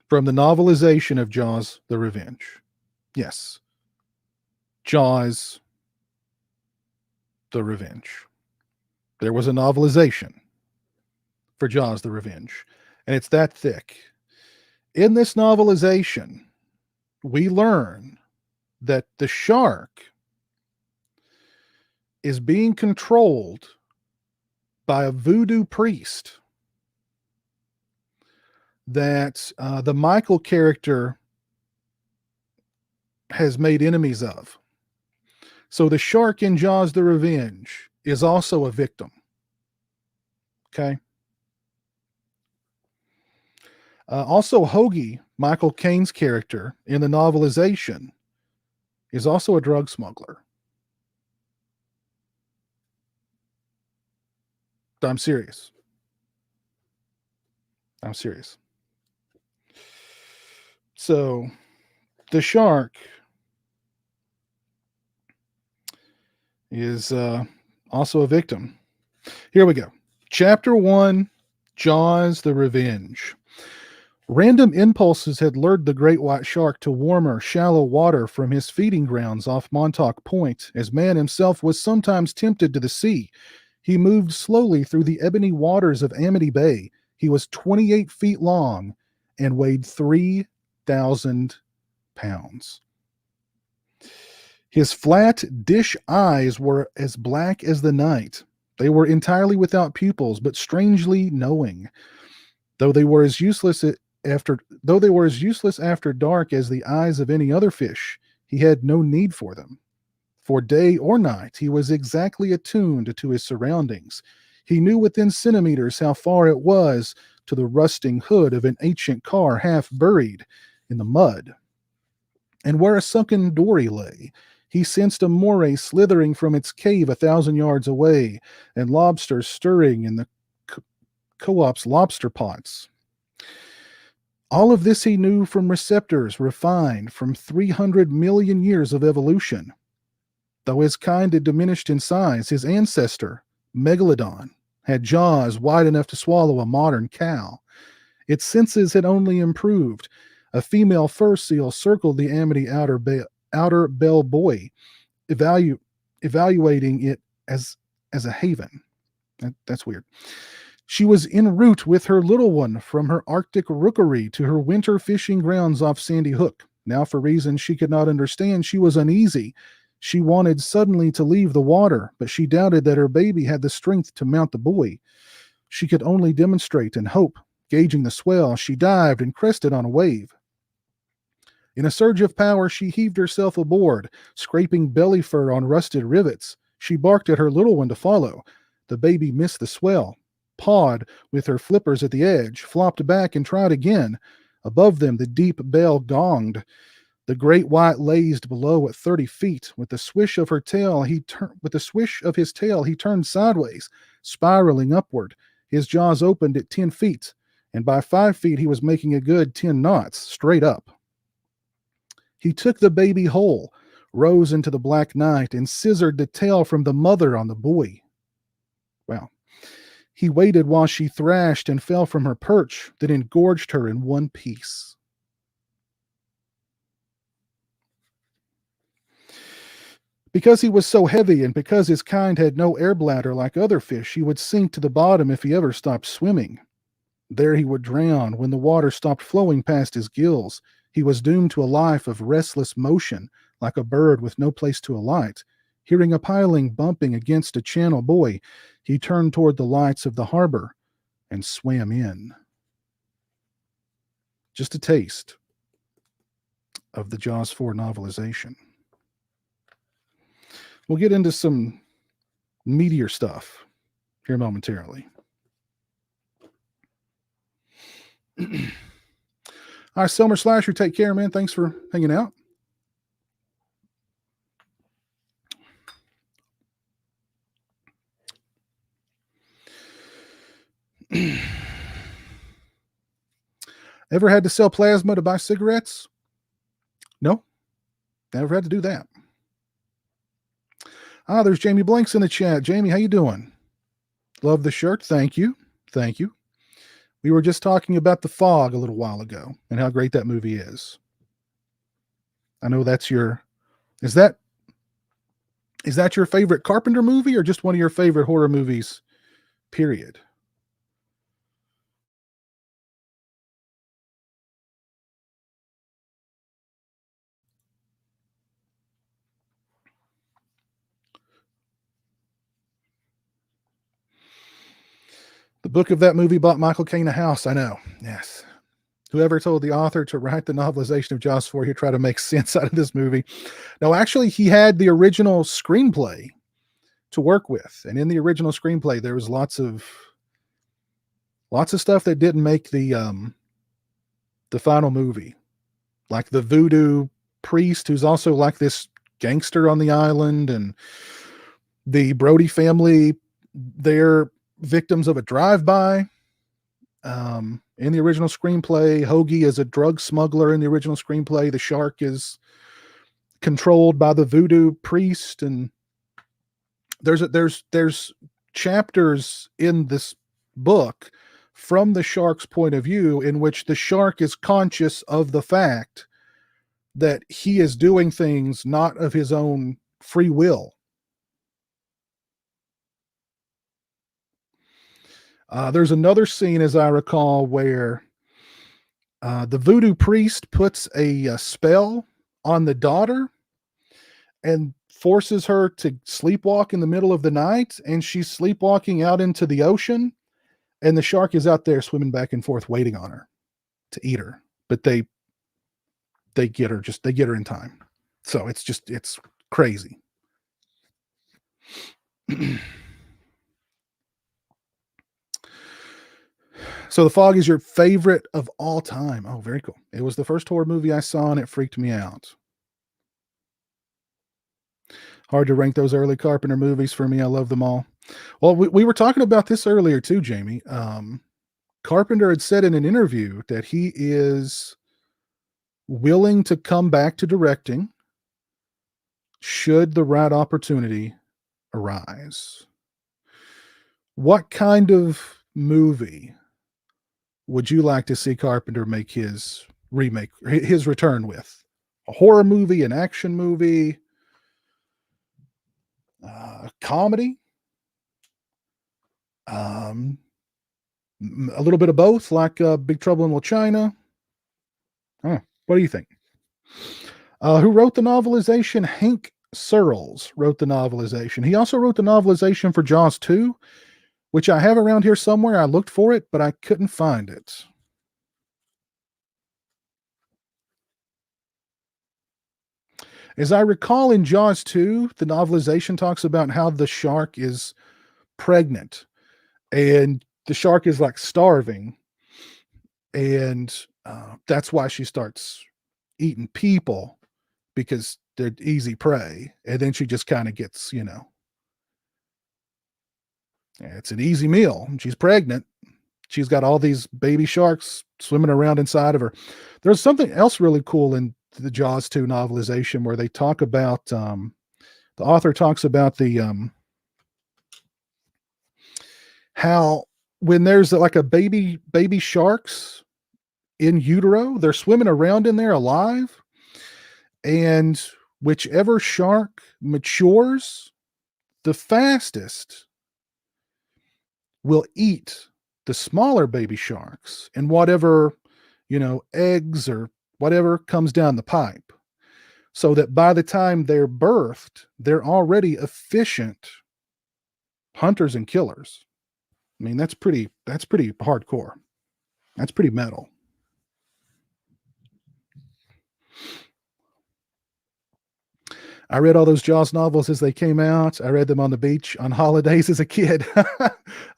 from the novelization of Jaws: The Revenge. Yes. Jaws: The Revenge. There was a novelization for Jaws: The Revenge, and it's that thick. In this novelization, we learn that the shark is being controlled by a voodoo priest that the Michael character has made enemies of. So the shark in Jaws the Revenge is also a victim. Okay. Also, Hoagie, Michael Caine's character in the novelization, is also a drug smuggler. I'm serious. I'm serious. So the shark is also a victim. Here we go. Chapter 1, Jaws the Revenge. Random impulses had lured the great white shark to warmer, shallow water from his feeding grounds off Montauk Point, as man himself was sometimes tempted to the sea. He moved slowly through the ebony waters of Amity Bay. He was 28 feet long and weighed 3,000 pounds. His flat dish eyes were as black as the night. They were entirely without pupils, but strangely knowing. Though they were as useless after dark as the eyes of any other fish, he had no need for them. For day or night, he was exactly attuned to his surroundings. He knew within centimeters how far it was to the rusting hood of an ancient car half buried in the mud. And where a sunken dory lay, he sensed a moray slithering from its cave 1,000 yards away, and lobsters stirring in the co-op's lobster pots. All of this he knew from receptors refined from 300 million years of evolution. Though his kind had diminished in size, his ancestor, Megalodon, had jaws wide enough to swallow a modern cow. Its senses had only improved. A female fur seal circled the Amity outer bell buoy, evaluating it as a haven. That's weird. She was en route with her little one from her Arctic rookery to her winter fishing grounds off Sandy Hook. Now, for reasons she could not understand, she was uneasy. She wanted suddenly to leave the water, but she doubted that her baby had the strength to mount the buoy. She could only demonstrate and hope. Gauging the swell, she dived and crested on a wave. In a surge of power, she heaved herself aboard, scraping belly fur on rusted rivets. She barked at her little one to follow. The baby missed the swell, pawed with her flippers at the edge, flopped back and tried again. Above them, the deep bell gonged. The great white lazed below at 30 feet. With the swish of his tail, he turned sideways, spiraling upward. His jaws opened at 10 feet, and by 5 feet he was making a good 10 knots, straight up. He took the baby whole, rose into the black night, and scissored the tail from the mother on the buoy. Wow. He waited while she thrashed and fell from her perch, then engorged her in one piece. Because he was so heavy and because his kind had no air bladder like other fish, he would sink to the bottom if he ever stopped swimming. There he would drown when the water stopped flowing past his gills. He was doomed to a life of restless motion, like a bird with no place to alight. Hearing a piling bumping against a channel buoy, he turned toward the lights of the harbor and swam in. Just a taste of the Jaws 4 novelization. We'll get into some meatier stuff here momentarily. All right, Selmer Slasher, take care, man. Thanks for hanging out. Ever had to sell plasma to buy cigarettes? No, never had to do that. There's Jamie Blanks in the chat. Jamie, how you doing? Love the shirt. Thank you. Thank you. We were just talking about The Fog a little while ago and how great that movie is. I know that's is that your favorite Carpenter movie or just one of your favorite horror movies, period? The book of that movie bought Michael Caine a house. I know. Yes. Whoever told the author to write the novelization of Jaws 4, he'd try to make sense out of this movie. No, actually, he had the original screenplay to work with. And in the original screenplay, there was lots of stuff that didn't make the final movie. Like the voodoo priest, who's also like this gangster on the island, and the Brody family, they're victims of a drive-by. In the original screenplay, Hoagie is a drug smuggler. In the original screenplay, the shark is controlled by the voodoo priest, and there's chapters in this book from the shark's point of view in which the shark is conscious of the fact that he is doing things not of his own free will. There's another scene, as I recall, where the voodoo priest puts a spell on the daughter and forces her to sleepwalk in the middle of the night, and she's sleepwalking out into the ocean, and the shark is out there swimming back and forth waiting on her to eat her. But they get her in time. So it's crazy. So The Fog is your favorite of all time. Oh, very cool. It was the first horror movie I saw, and it freaked me out. Hard to rank those early Carpenter movies for me. I love them all. Well, we were talking about this earlier too, Jamie. Carpenter had said in an interview that he is willing to come back to directing should the right opportunity arise. What kind of movie would you like to see Carpenter make his return with? A horror movie, an action movie, a comedy, a little bit of both, like Big Trouble in Little China? Huh. What do you think? Who wrote the novelization? Hank Searles wrote the novelization. He also wrote the novelization for Jaws 2, which I have around here somewhere. I looked for it, but I couldn't find it. As I recall, in Jaws 2, the novelization talks about how the shark is pregnant, and the shark is like starving, and that's why she starts eating people, because they're easy prey. And then she just kind of gets, it's an easy meal. She's pregnant. She's got all these baby sharks swimming around inside of her. There's something else really cool in the Jaws 2 novelization where they talk about, the author talks about the, how when there's like a baby sharks in utero, they're swimming around in there alive. And whichever shark matures the fastest will eat the smaller baby sharks and whatever, eggs or whatever comes down the pipe, so that by the time they're birthed, they're already efficient hunters and killers. I mean, that's pretty hardcore. That's pretty metal. I read all those Jaws novels as they came out. I read them on the beach on holidays as a kid.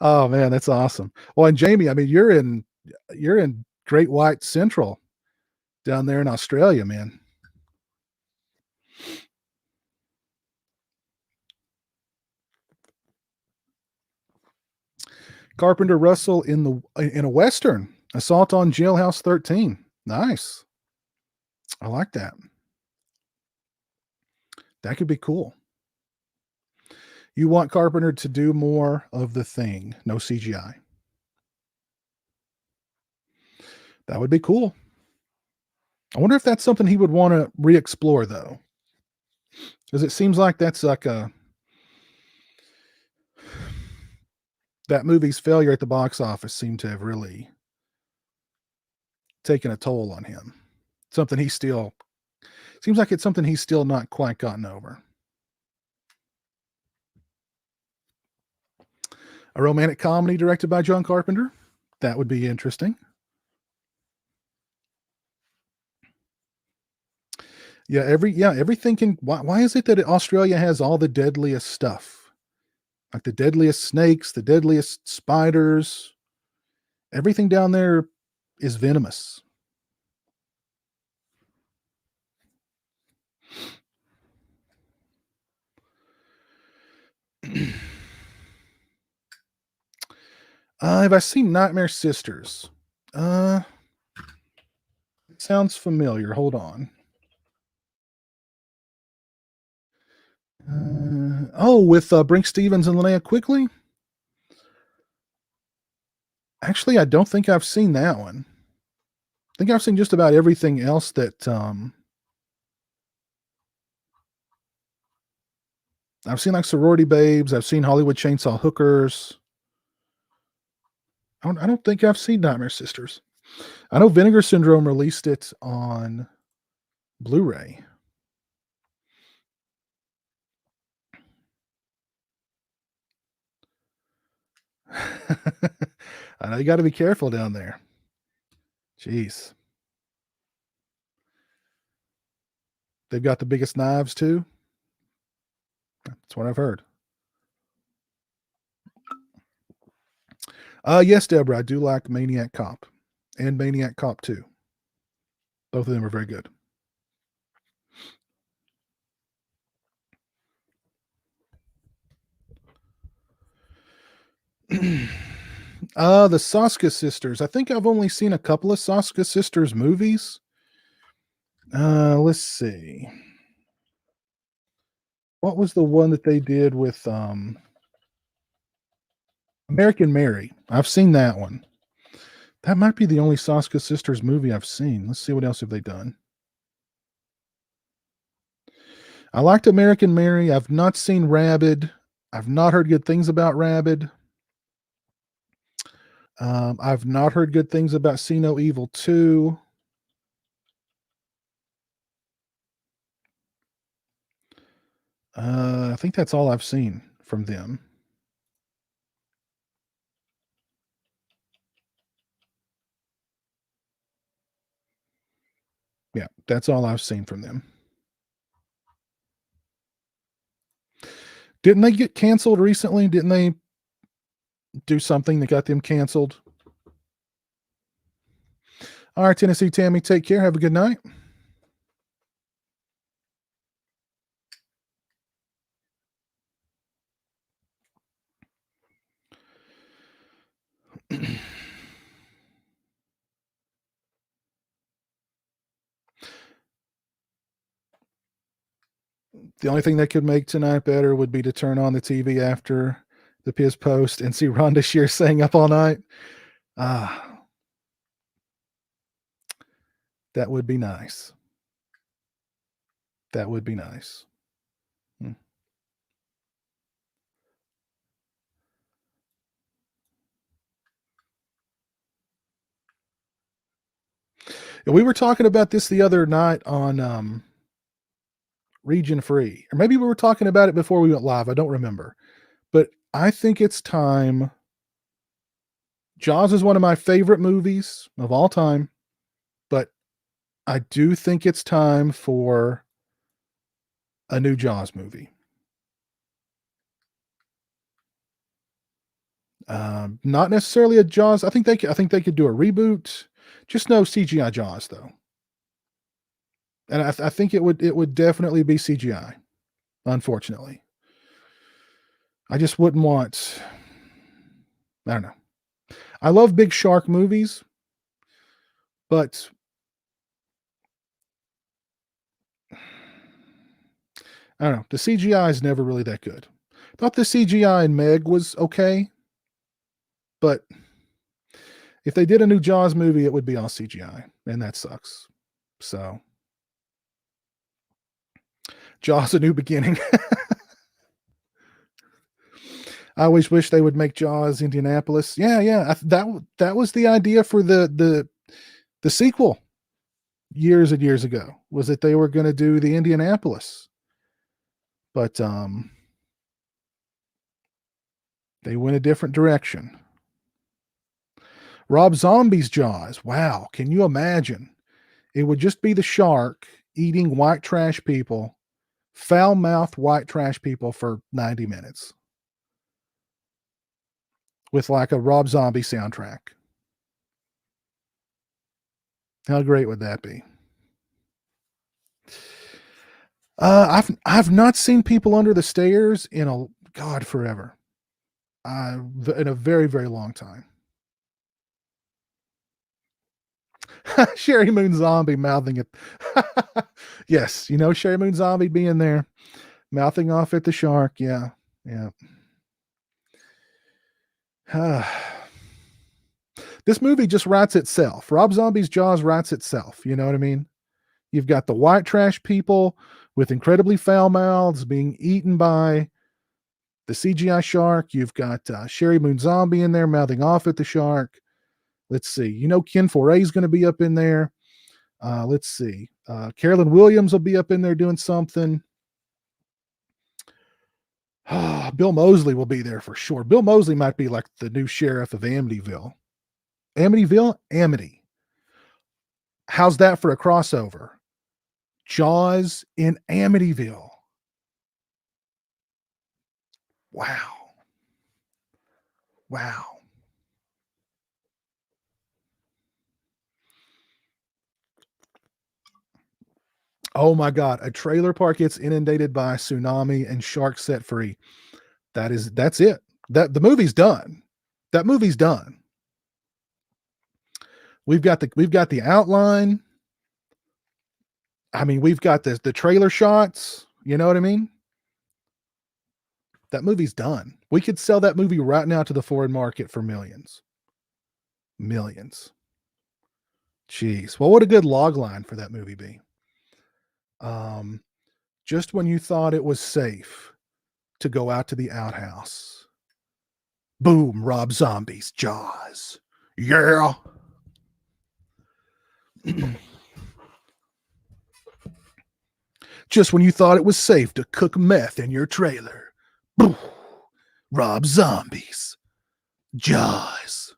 Oh man, that's awesome. Well, and Jamie, I mean, you're in Great White Central down there in Australia, man. Carpenter Russell in a Western, Assault on Jailhouse 13. Nice. I like that. That could be cool. You want Carpenter to do more of The Thing, no CGI. That would be cool. I wonder if that's something he would want to re-explore, though, because it seems like that's like that movie's failure at the box office seemed to have really taken a toll on him. Something he still seems like it's something he's still not quite gotten over. A romantic comedy directed by John Carpenter. That would be interesting. Yeah, everything can. Why is it that Australia has all the deadliest stuff? Like the deadliest snakes, the deadliest spiders. Everything down there is venomous. Have I seen Nightmare Sisters? It sounds familiar. Hold on. With Brink Stevens and Linnea Quigley? Actually, I don't think I've seen that one. I think I've seen just about everything else that I've seen, like Sorority Babes. I've seen Hollywood Chainsaw Hookers. I don't think I've seen Nightmare Sisters. I know Vinegar Syndrome released it on Blu-ray. I know you got to be careful down there. Jeez. They've got the biggest knives too. That's what I've heard. Yes, Deborah, I do like Maniac Cop and Maniac Cop 2. Both of them are very good. The Soska Sisters. I think I've only seen a couple of Soska Sisters movies. Let's see. What was the one that they did with American Mary? I've seen that one. That might be the only Soska Sisters movie I've seen. Let's see what else have they done. I liked American Mary. I've not seen Rabid. I've not heard good things about Rabid. I've not heard good things about See No Evil 2. I think that's all I've seen from them. Yeah, that's all I've seen from them. Didn't they get canceled recently? Didn't they do something that got them canceled? All right, Tennessee Tammy, take care. Have a good night. The only thing that could make tonight better would be to turn on the TV after the Piz Post and see Rhonda Shear staying up all night. That would be nice. That would be nice. We were talking about this the other night on Region Free, or maybe we were talking about it before we went live. I don't remember, but I think it's time. Jaws is one of my favorite movies of all time, but I do think it's time for a new Jaws movie. Not necessarily a Jaws. I think they could do a reboot. Just no CGI Jaws though, and I think it would definitely be CGI. Unfortunately, I just wouldn't want. I don't know. I love big shark movies, but I don't know. The CGI is never really that good. Thought the CGI in Meg was okay, but if they did a new Jaws movie, it would be all CGI, and that sucks. So, Jaws: A New Beginning. I always wish they would make Jaws Indianapolis. Yeah. That was the idea for the sequel years and years ago. Was that they were going to do the Indianapolis, but They went a different direction. Rob Zombie's Jaws. Wow. Can you imagine? It would just be the shark eating white trash people, foul mouthed white trash people for 90 minutes with like a Rob Zombie soundtrack. How great would that be? I've not seen People Under the Stairs in forever. In a very, very long time. Sherry Moon Zombie mouthing it. Yes, Sherry Moon Zombie being there, mouthing off at the shark. Yeah, yeah. This movie just writes itself. Rob Zombie's Jaws writes itself. You know what I mean? You've got the white trash people with incredibly foul mouths being eaten by the CGI shark. You've got Sherry Moon Zombie in there mouthing off at the shark. Let's see. Ken Foray is going to be up in there. Let's see. Carolyn Williams will be up in there doing something. Bill Moseley will be there for sure. Bill Moseley might be like the new sheriff of Amityville. Amity. How's that for a crossover? Jaws in Amityville. Wow. Oh my God. A trailer park gets inundated by a tsunami and sharks set free. That's it. The movie's done. That movie's done. We've got the outline. I mean, we've got the trailer shots. You know what I mean? That movie's done. We could sell that movie right now to the foreign market for millions. Millions. Jeez. What would a good log line for that movie be? Just when you thought it was safe to go out to the outhouse. Boom, Rob Zombie's Jaws. Yeah. Just when you thought it was safe to cook meth in your trailer. Boom, Rob Zombie's Jaws.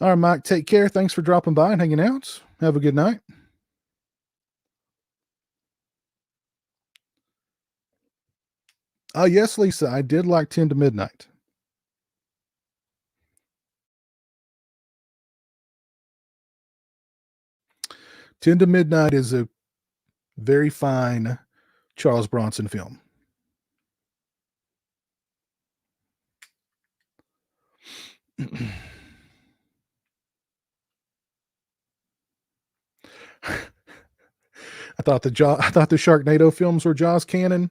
All right, Mike, take care. Thanks for dropping by and hanging out. Have a good night. Yes, Lisa, I did like 10 to Midnight. 10 to Midnight is a very fine Charles Bronson film. I thought the Sharknado films were Jaws canon.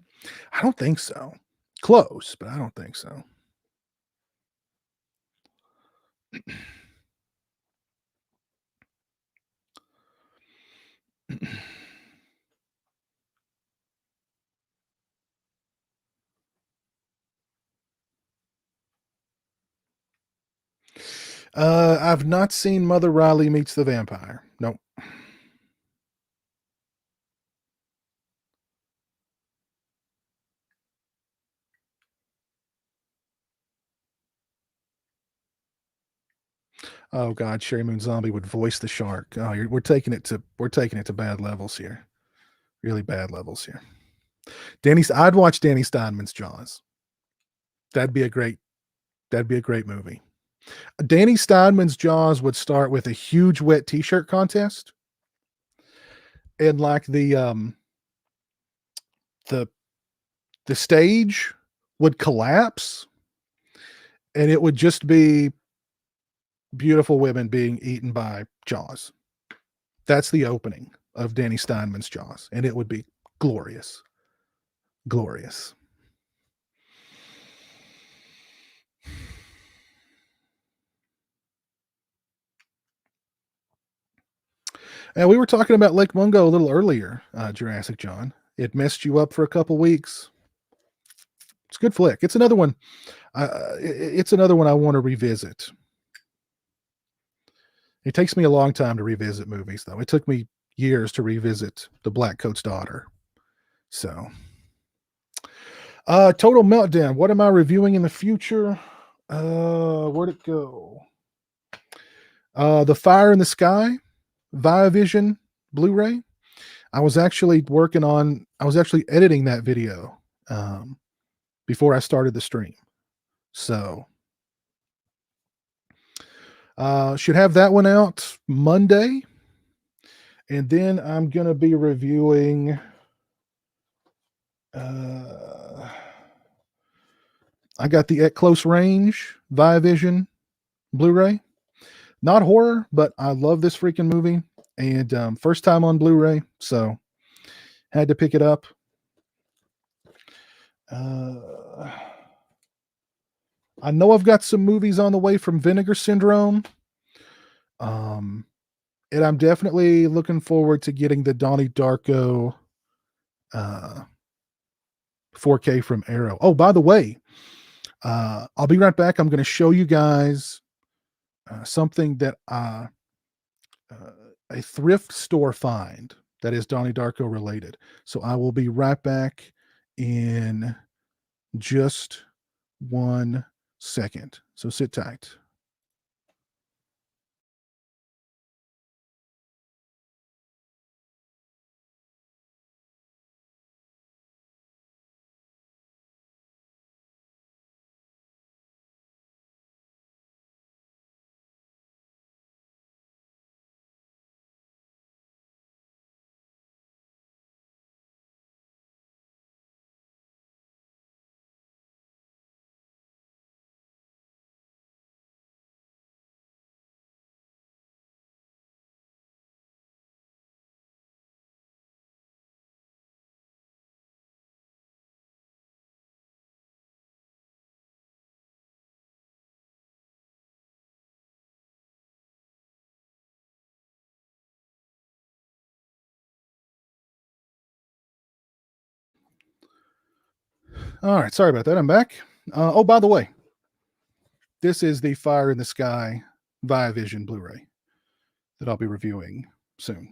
I don't think so. Close, but I don't think so. I've not seen Mother Riley Meets the Vampire. Nope. Oh God, Sherry Moon Zombie would voice the shark. Oh, we're taking it to bad levels here. Really bad levels here. I'd watch Danny Steinman's Jaws. That'd be a great movie. Danny Steinman's Jaws would start with a huge wet t-shirt contest. And like the stage would collapse and it would just be beautiful women being eaten by Jaws. That's the opening of Danny Steinman's Jaws, and it would be glorious. Glorious. And we were talking about Lake Mungo a little earlier, Jurassic John. It messed you up for a couple weeks. It's a good flick. It's another one. It's another one I want to revisit. It takes me a long time to revisit movies, though. It took me years to revisit The Black Coat's Daughter. So, Total Meltdown. What am I reviewing in the future? Where'd it go? The Fire in the Sky, Viavision Blu-ray. I was actually editing that video before I started the stream. So, should have that one out Monday. And then I'm going to be reviewing I got the At Close Range Viavision Blu-ray. Not horror, but I love this freaking movie. And first time on Blu-ray, so had to pick it up. I know I've got some movies on the way from Vinegar Syndrome. And I'm definitely looking forward to getting the Donnie Darko 4K from Arrow. Oh, by the way, I'll be right back. I'm going to show you guys something that a thrift store find that is Donnie Darko related. So I will be right back in just 1 second. So sit tight. All right, sorry about that. I'm back. Oh, by the way, this is the Fire in the Sky Viavision Blu-ray that I'll be reviewing soon.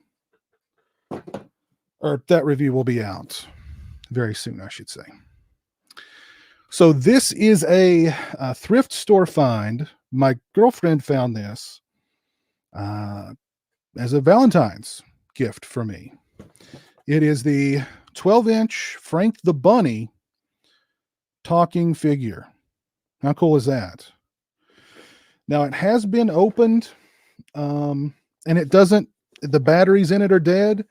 Or that review will be out very soon, I should say. So this is a thrift store find. My girlfriend found this as a Valentine's gift for me. It is the 12-inch Frank the Bunny talking figure. How cool is that? Now it has been opened, and it doesn't, the batteries in it are dead,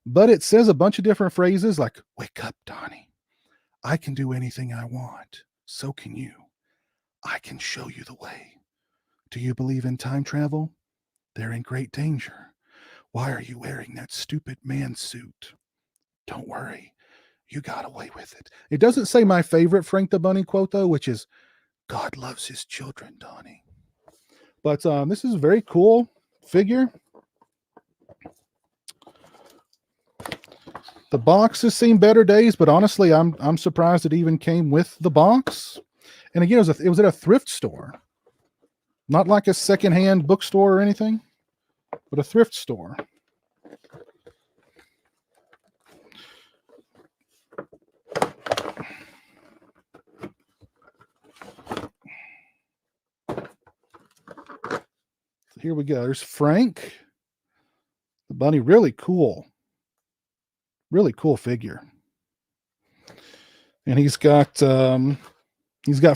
but it says a bunch of different phrases like, "Wake up, Donnie. I can do anything I want. So can you. I can show you the way. Do you believe in time travel? They're in great danger. Why are you wearing that stupid man suit? Don't worry. You got away with it." It doesn't say my favorite Frank the Bunny quote, though, which is, "God loves his children, Donnie." But this is a very cool figure. The box has seen better days, but honestly, I'm surprised it even came with the box. And again, it was at a thrift store, not like a secondhand bookstore or anything, but a thrift store. So here we go. There's Frank the Bunny. Really cool figure. And he's got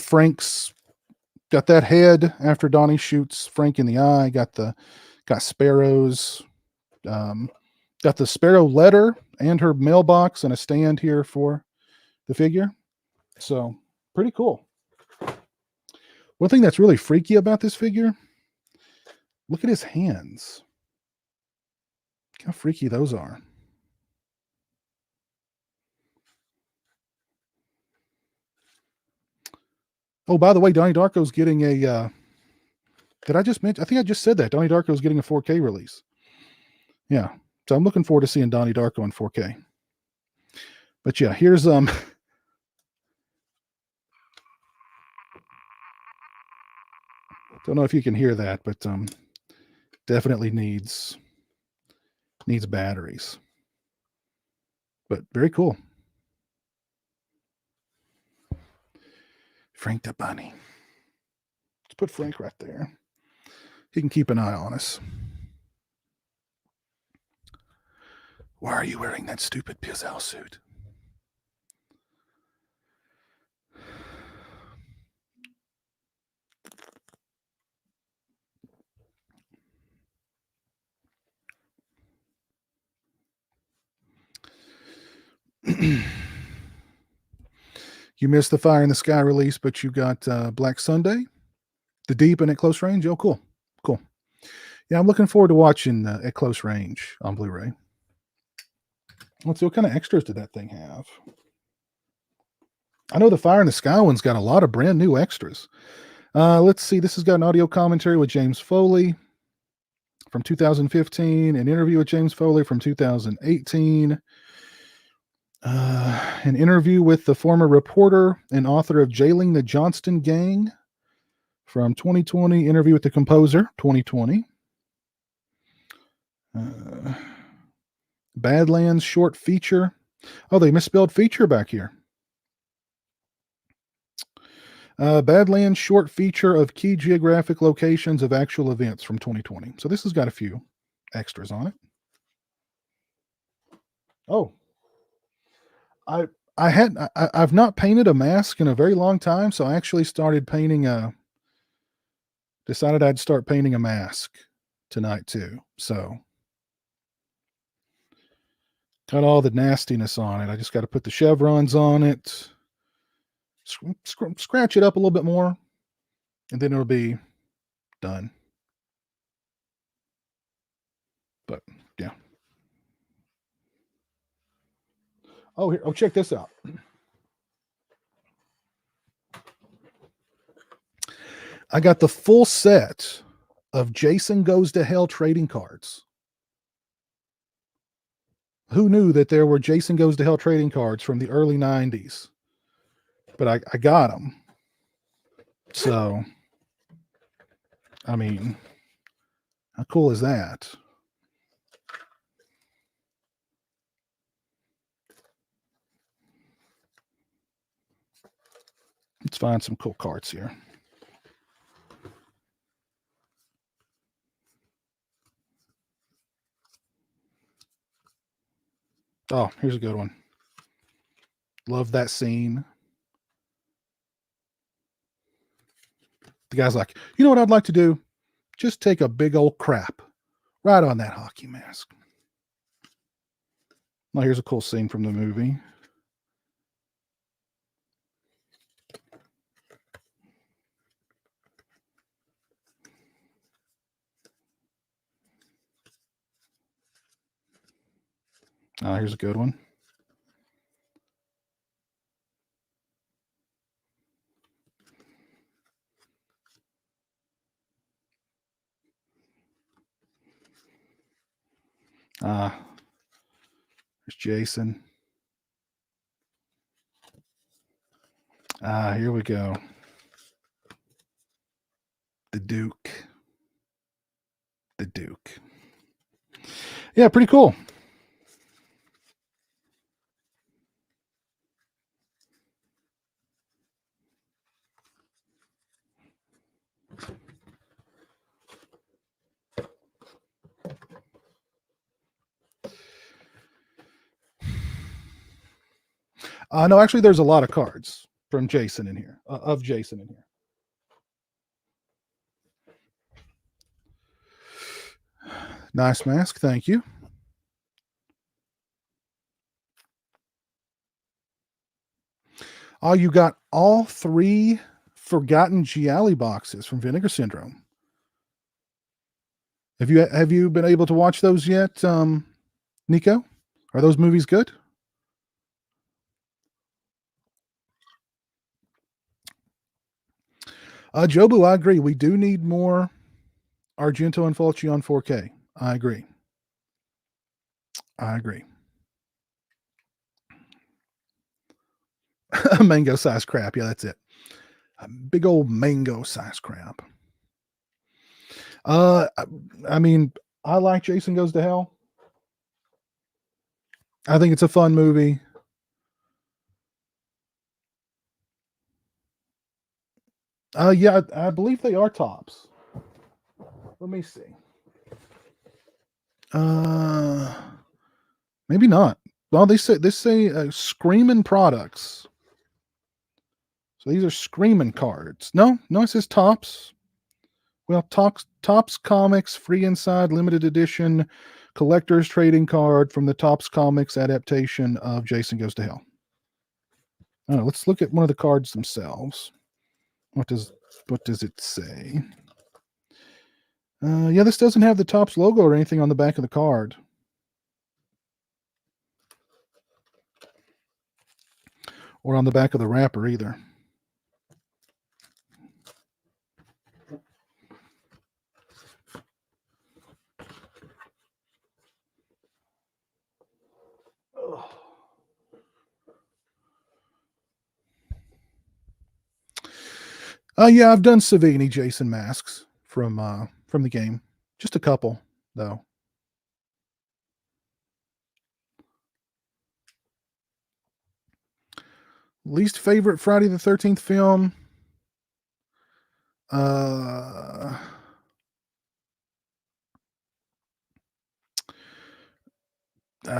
Frank's, got that head after Donnie shoots Frank in the eye. Got Sparrow's, got the Sparrow letter and her mailbox and a stand here for the figure. So pretty cool. One thing that's really freaky about this figure, look at his hands. Look how freaky those are. Oh, by the way, Donnie Darko's getting a, did I just mention? I think I just said that. Donnie Darko's getting a 4K release. Yeah. So I'm looking forward to seeing Donnie Darko in 4K. But yeah, here's, don't know if you can hear that, but definitely needs Needs batteries. But very cool. Frank the Bunny. Let's put Frank right there. He can keep an eye on us. Why are you wearing that stupid pizowell suit? You missed the Fire in the Sky release, but you got Black Sunday, The Deep, and At Close Range. Oh, cool. Cool. Yeah, I'm looking forward to watching At Close Range on Blu-ray. Let's see, what kind of extras did that thing have? I know the Fire in the Sky one's got a lot of brand new extras. Let's see. This has got an audio commentary with James Foley from 2015, an interview with James Foley from 2018, an interview with the former reporter and author of Jailing the Johnston Gang from 2020, interview with the composer, 2020. Badlands short feature. Oh, they misspelled feature back here. Badlands short feature of key geographic locations of actual events from 2020. So this has got a few extras on it. Oh, I've not painted a mask in a very long time, so I actually started painting decided I'd start painting a mask tonight too. So got all the nastiness on it. I just got to put the chevrons on it, scratch it up a little bit more, and then it'll be done. But yeah. Oh, here. Oh, check this out. I got the full set of Jason Goes to Hell trading cards. Who knew that there were Jason Goes to Hell trading cards from the early 90s? But I got them. So, I mean, how cool is that? Let's find some cool cards here. Oh, here's a good one. Love that scene. The guy's like, you know what I'd like to do? Just take a big old crap right on that hockey mask. Now, here's a cool scene from the movie. Here's a good one. There's Jason. Here we go. The Duke. The Duke. Yeah, pretty cool. No, actually, there's a lot of cards from Jason in here, of Jason in here. Nice mask. Thank you. Oh, you got all 3 Forgotten Gialli boxes from Vinegar Syndrome. Have you been able to watch those yet, Nico? Are those movies good? Jobu, I agree. We do need more Argento and Fulci on 4K. I agree. Mango size crap. Yeah, that's it. A big old mango size crap. I mean, I like Jason Goes to Hell. I think it's a fun movie. Yeah, I believe they are tops. Let me see. Uh, maybe not. Well, they say Screaming Products. So these are Screaming cards. No, it says tops. Well, Tops Comics Free Inside Limited Edition Collector's Trading Card from the Tops Comics adaptation of Jason Goes to Hell. I don't know, let's look at one of the cards themselves. What does it say? Yeah, this doesn't have the Tops logo or anything on the back of the card. Or on the back of the wrapper either. Yeah, I've done Savini Jason masks from the game. Just a couple, though. Least favorite Friday the 13th film?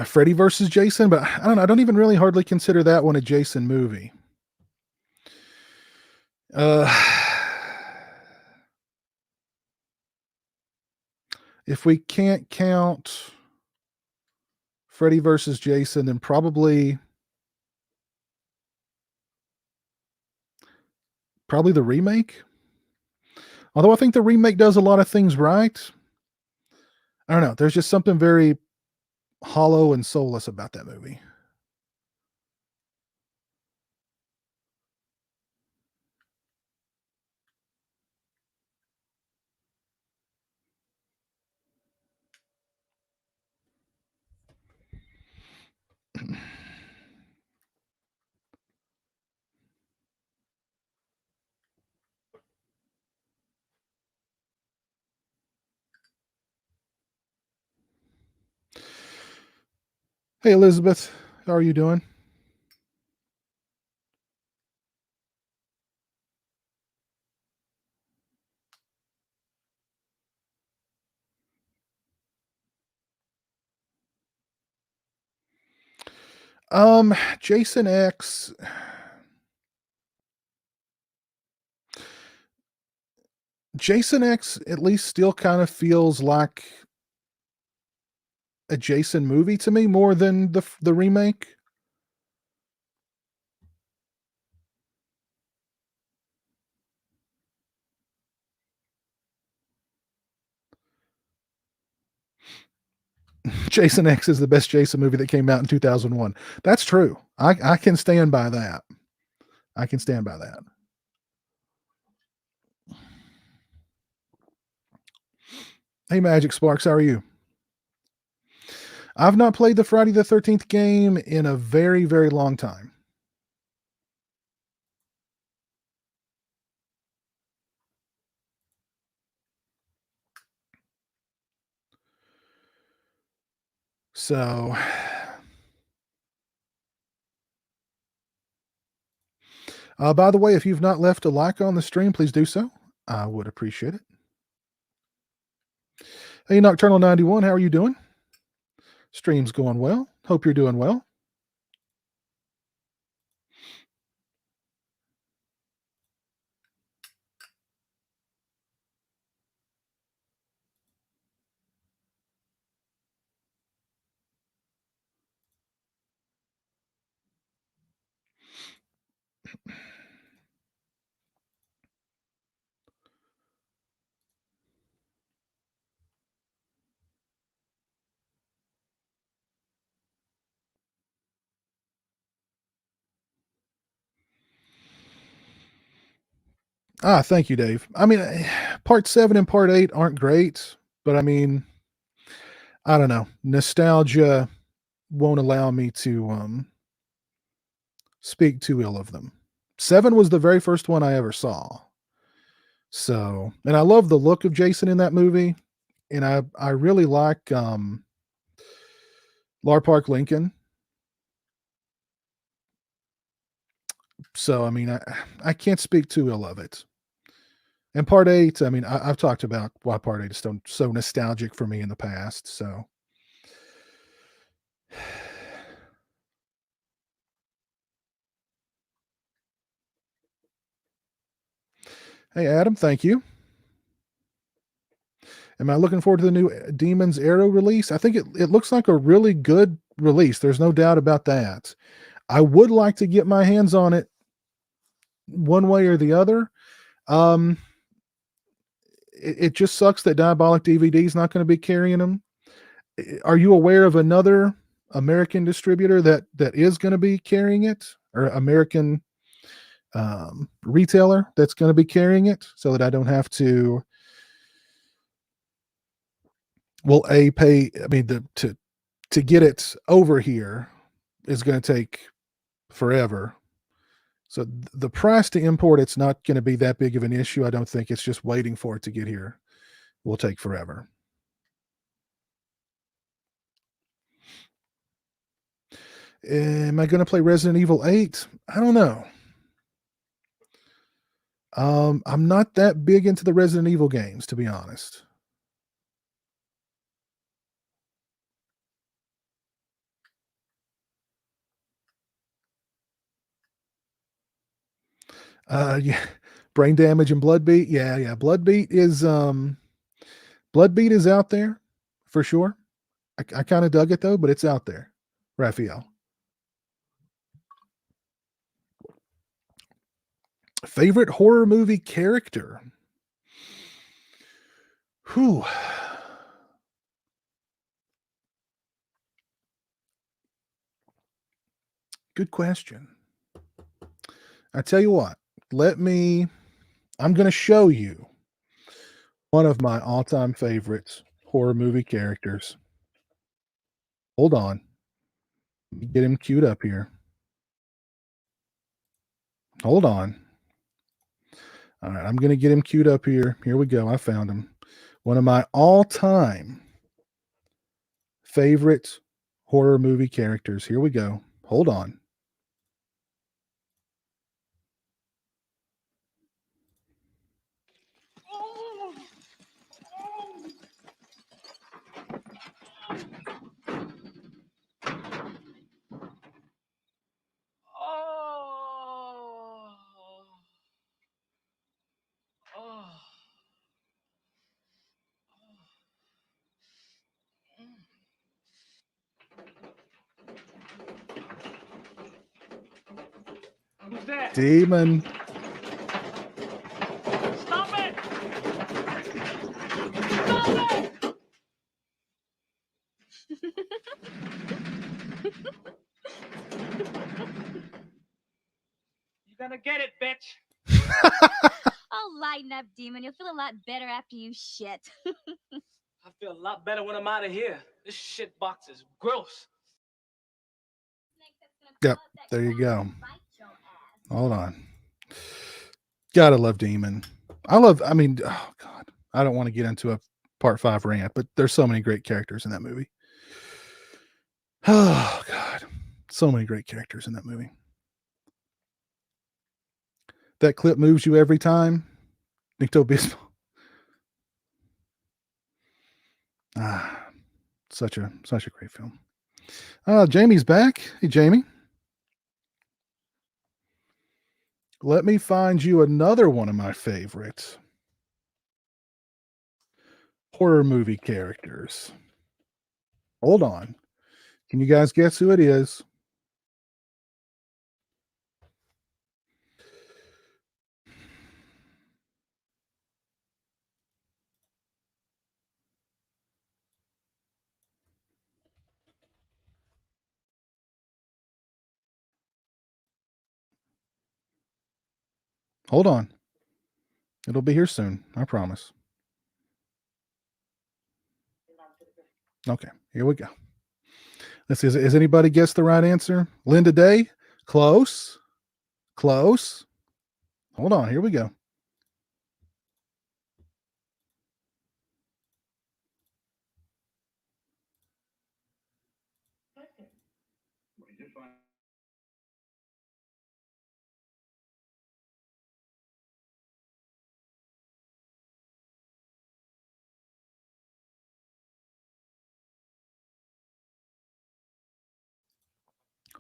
Freddy versus Jason, but I don't know. I don't even really hardly consider that one a Jason movie. If we can't count Freddy versus Jason, then probably the remake. Although I think the remake does a lot of things right. I don't know. There's just something very hollow and soulless about that movie. Hey, Elizabeth, how are you doing? Jason X. Jason X at least still kind of feels like a Jason movie to me more than the remake. Jason X is the best Jason movie that came out in 2001. That's true. I can stand by that. I can stand by that. Hey, Magic Sparks, how are you? I've not played the Friday the 13th game in a very, very long time. So, by the way, if you've not left a like on the stream, please do so. I would appreciate it. Hey, Nocturnal 91, how are you doing? Stream's going well. Hope you're doing well. Thank you, Dave. I mean, part 7 and part 8 aren't great, but I mean, I don't know. Nostalgia won't allow me to speak too ill of them. 7 was the very first one I ever saw. So, and I love the look of Jason in that movie, and I really like Lar Park Lincoln. So I mean, I can't speak too ill of it. And part eight, I mean, I've talked about why part eight is so nostalgic for me in the past. So, hey, Adam, thank you. Am I looking forward to the new Demon's Arrow release? I think it looks like a really good release. There's no doubt about that. I would like to get my hands on it one way or the other. Um, it just sucks that Diabolic DVD is not going to be carrying them. Are you aware of another American distributor that is going to be carrying it, or American retailer that's going to be carrying it, so that I don't have to? Well, a pay. I mean, to get it over here is going to take forever. So the price to import it's not going to be that big of an issue. I don't think it's just waiting for it to get here will take forever. Am I going to play Resident Evil 8? I don't know. I'm not that big into the Resident Evil games, to be honest. Yeah, brain damage and blood beat. Yeah. Blood beat is out there for sure. I kind of dug it though, but it's out there. Raphael, favorite horror movie character? Whew. Good question. I tell you what, I'm going to show you one of my all time favorites horror movie characters. Hold on. Let me get him queued up here. Hold on. All right. I'm going to get him queued up here. Here we go. I found him. One of my all time favorite horror movie characters. Here we go. Hold on. Who's that? Demon. Stop it! Stop it! You're gonna get it, bitch. Oh, lighten up, Demon. You'll feel a lot better after you shit. I feel a lot better when I'm out of here. This shit box is gross. Yep. There you go. Hold on. Gotta love Demon. I mean, oh God. I don't want to get into a part 5 rant, but there's so many great characters in that movie. Oh God. So many great characters in that movie. That clip moves you every time. Nicto Bispo. Such a great film. Jamie's back. Hey Jamie. Let me find you another one of my favorites. Horror movie characters. Hold on. Can you guys guess who it is? Hold on. It'll be here soon. I promise. Okay, here we go. Let's see. Has anybody guessed the right answer? Linda Day? Close. Close. Hold on. Here we go.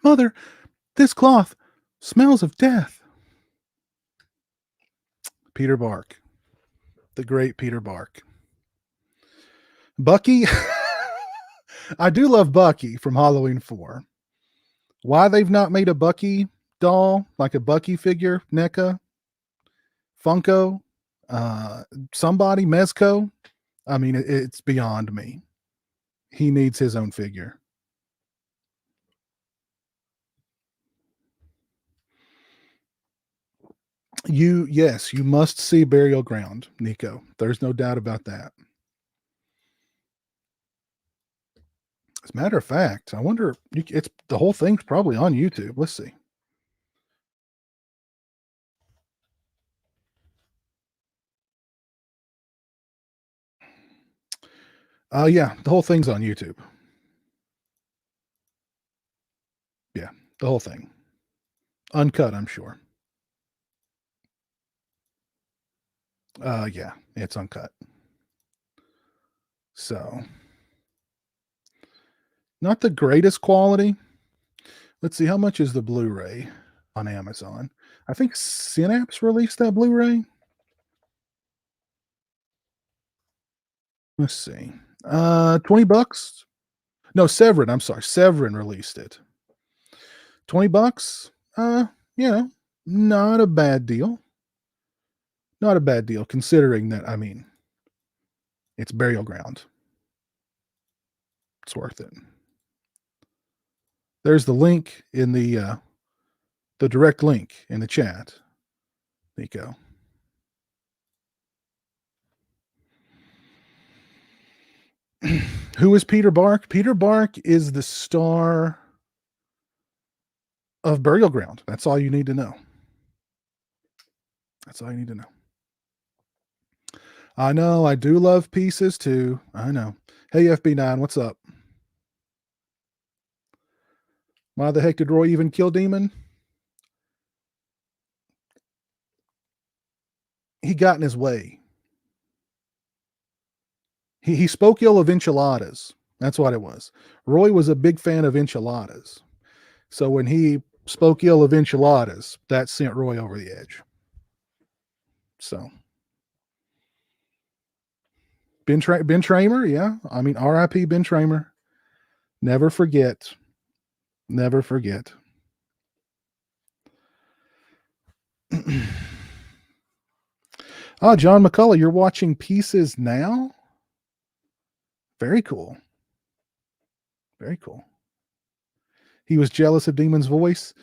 Mother, this cloth smells of death. Peter Bark, the great Peter Bark. Bucky, I do love Bucky from Halloween 4. Why they've not made a Bucky doll, like a Bucky figure, NECA, Funko, somebody, Mezco, I mean, it's beyond me. He needs his own figure. Yes, you must see Burial Ground, Nico. There's no doubt about that. As a matter of fact, I wonder, it's the whole thing's probably on YouTube. Let's see. Yeah, the whole thing's on YouTube. Yeah, the whole thing. Uncut, I'm sure. Yeah, it's uncut. So, not the greatest quality. Let's see, how much is the Blu-ray on Amazon? I think Synapse released that Blu-ray. Let's see. $20. No, Severin. I'm sorry. Severin released it. $20. You know, not a bad deal. Not a bad deal considering that, I mean, it's Burial Ground. It's worth it. There's the link in the direct link in the chat. Nico. Who is Peter Bark? Peter Bark is the star of Burial Ground. That's all you need to know. That's all you need to know. I know. I do love pieces too. I know. Hey, FB9, what's up? Why the heck did Roy even kill Demon? He got in his way. He spoke ill of enchiladas. That's what it was. Roy was a big fan of enchiladas. So when he spoke ill of enchiladas, that sent Roy over the edge. So Ben Tramer, yeah. I mean, R.I.P. Ben Tramer. Never forget. Never forget. John McCullough, you're watching Pieces now? Very cool. Very cool. He was jealous of Demon's voice.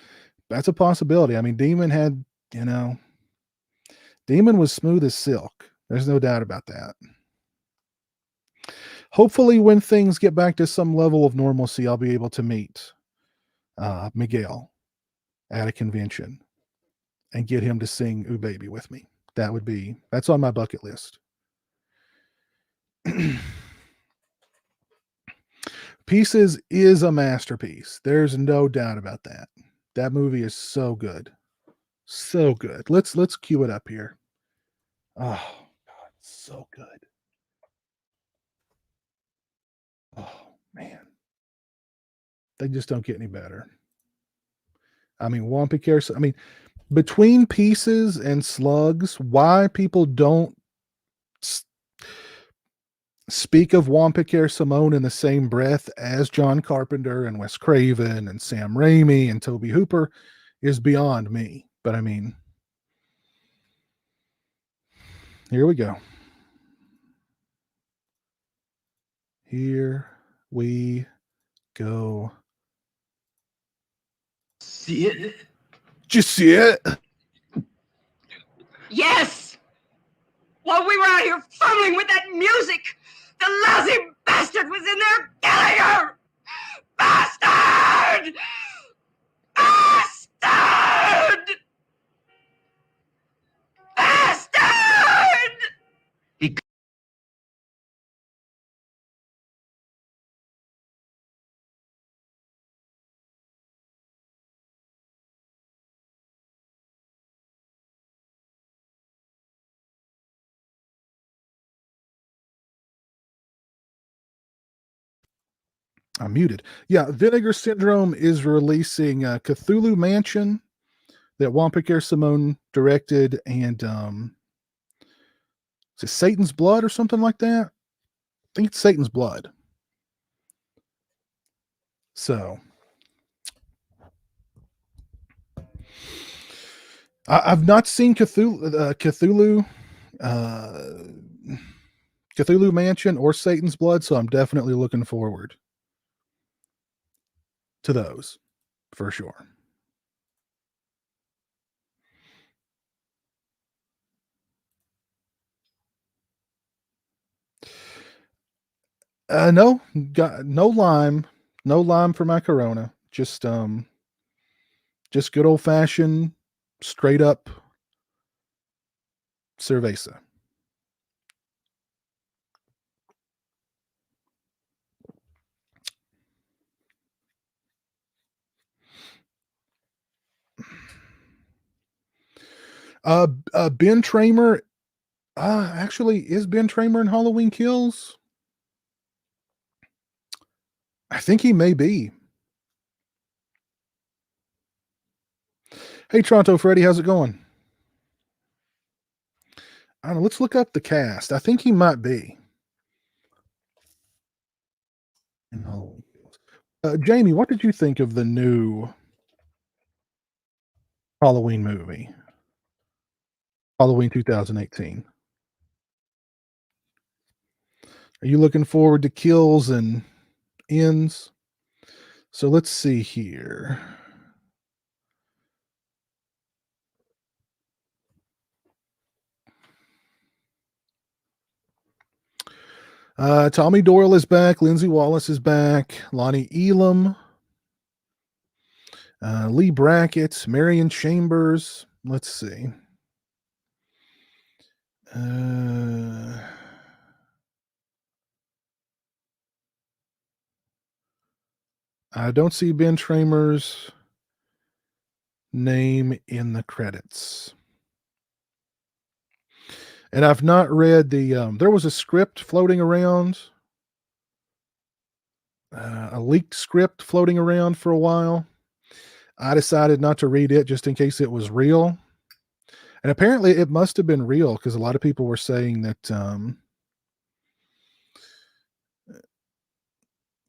That's a possibility. I mean, Demon had, Demon was smooth as silk. There's no doubt about that. Hopefully, when things get back to some level of normalcy, I'll be able to meet Miguel at a convention and get him to sing Ooh Baby with me. That's on my bucket list. Pieces is a masterpiece. There's no doubt about that. That movie is so good. So good. Let's cue it up here. Oh, God, so good. Oh, man. They just don't get any better. I mean, Wampikere, I mean, between Pieces and Slugs, why people don't speak of Wampikere Simone in the same breath as John Carpenter and Wes Craven and Sam Raimi and Tobe Hooper is beyond me. But I mean, here we go. Here we go. See it? Did you see it? Yes! While we were out here fumbling with that music, the lousy bastard was in there killing her! Bastard! Bastard! Bastard! He I'm muted. Yeah, Vinegar Syndrome is releasing Cthulhu Mansion that Juan Piquer Simone directed, and is it Satan's Blood or something like that? I think it's Satan's Blood. So I've not seen Cthulhu Mansion or Satan's Blood, so I'm definitely looking forward to those for sure. No, got no lime for my Corona. Just good old fashioned, straight up cerveza. Ben Tramer. Actually, is Ben Tramer in Halloween Kills? I think he may be. Hey, Toronto Freddy, how's it going? I don't know. Let's look up the cast. I think he might be. In Halloween Kills. Jamie, what did you think of the new Halloween movie? Halloween 2018. Are you looking forward to kills and ends? So let's see here. Tommy Doyle is back. Lindsay Wallace is back. Lonnie Elam. Lee Brackett. Marion Chambers. Let's see. I don't see Ben Tramer's name in the credits. And I've not read the, there was a script floating around, a leaked script floating around for a while. I decided not to read it just in case it was real. And apparently it must have been real because a lot of people were saying that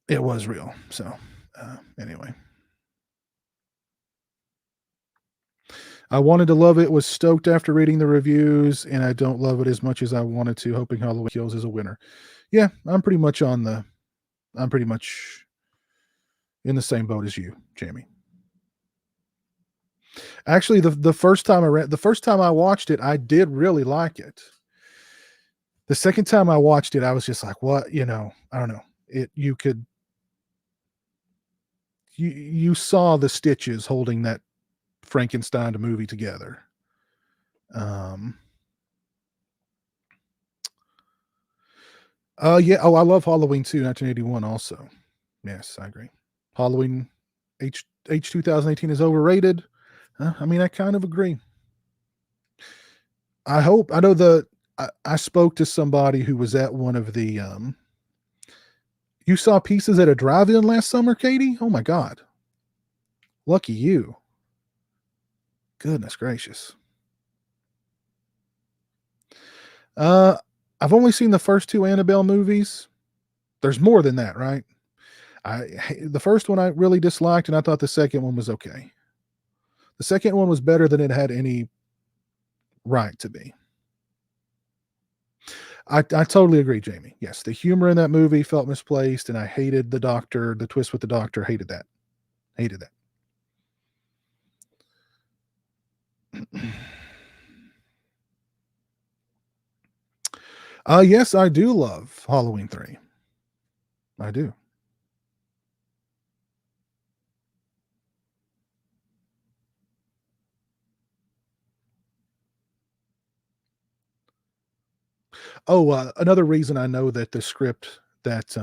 it was real. So anyway. I wanted to love it, was stoked after reading the reviews, and I don't love it as much as I wanted to, hoping Halloween Kills is a winner. Yeah, I'm pretty much in the same boat as you, Jamie. Actually, the first time I watched it, I did really like it. The second time I watched it, I was just like, what? I don't know. You saw the stitches holding that Frankenstein movie together. Yeah. Oh, I love Halloween 2, 1981 also. Yes, I agree. Halloween H 2018 is overrated. I mean, I kind of agree. I know I spoke to somebody who was at one of the, you saw Pieces at a drive-in last summer, Katie? Oh my God. Lucky you. Goodness gracious. I've only seen the first two Annabelle movies. There's more than that, right? The first one I really disliked, and I thought the second one was okay. The second one was better than it had any right to be. I totally agree, Jamie. Yes, the humor in that movie felt misplaced, and I hated the doctor, the twist with the doctor. Hated that. Yes, I do love Halloween 3. I do. Oh, another reason I know that the script that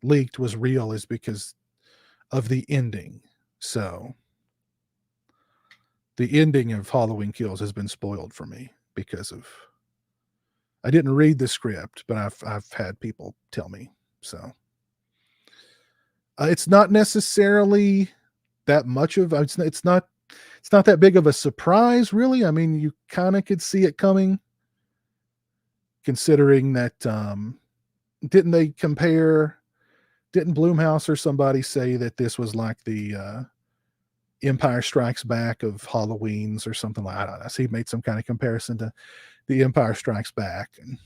leaked was real is because of the ending. So the ending of Halloween Kills has been spoiled for me because of, I didn't read the script, but I've had people tell me. So It's not necessarily that much of it's not that big of a surprise, really. I mean, you kind of could see it coming, considering that didn't they compare? Didn't Bloomhouse or somebody say that this was like the Empire Strikes Back of Halloween's or something like, I don't know. So he made some kind of comparison to the Empire Strikes Back. And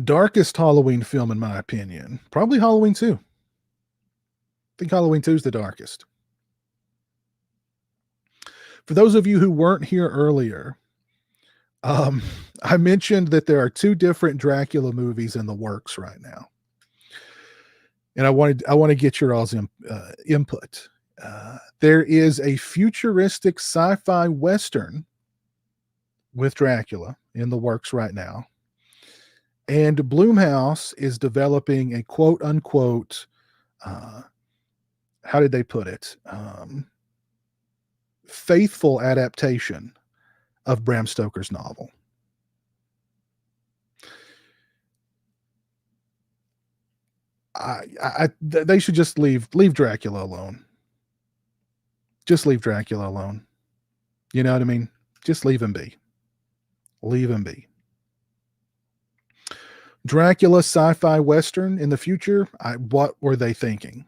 darkest Halloween film, in my opinion, probably Halloween 2. I think Halloween 2 is the darkest. For those of you who weren't here earlier, I mentioned that there are 2 different Dracula movies in the works right now, and I want to get your all's input. There is a futuristic sci-fi western with Dracula in the works right now, and Blumhouse is developing a quote unquote, how did they put it? Faithful adaptation of Bram Stoker's novel. They should just leave Dracula alone. Just leave Dracula alone. You know what I mean? Just leave him be. Leave him be. Dracula sci-fi western in the future. What were they thinking?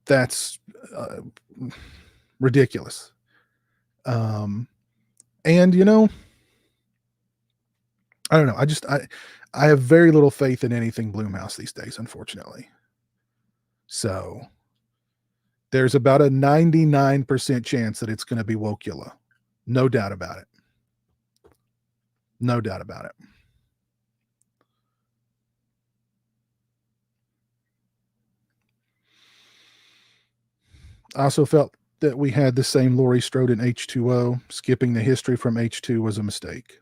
That's ridiculous. And you know, I don't know. I have very little faith in anything Blumhouse these days, unfortunately. So there's about a 99% chance that it's going to be Wokula. No doubt about it. No doubt about it. I also felt that we had the same Laurie Strode in H2O. Skipping the history from H2 was a mistake.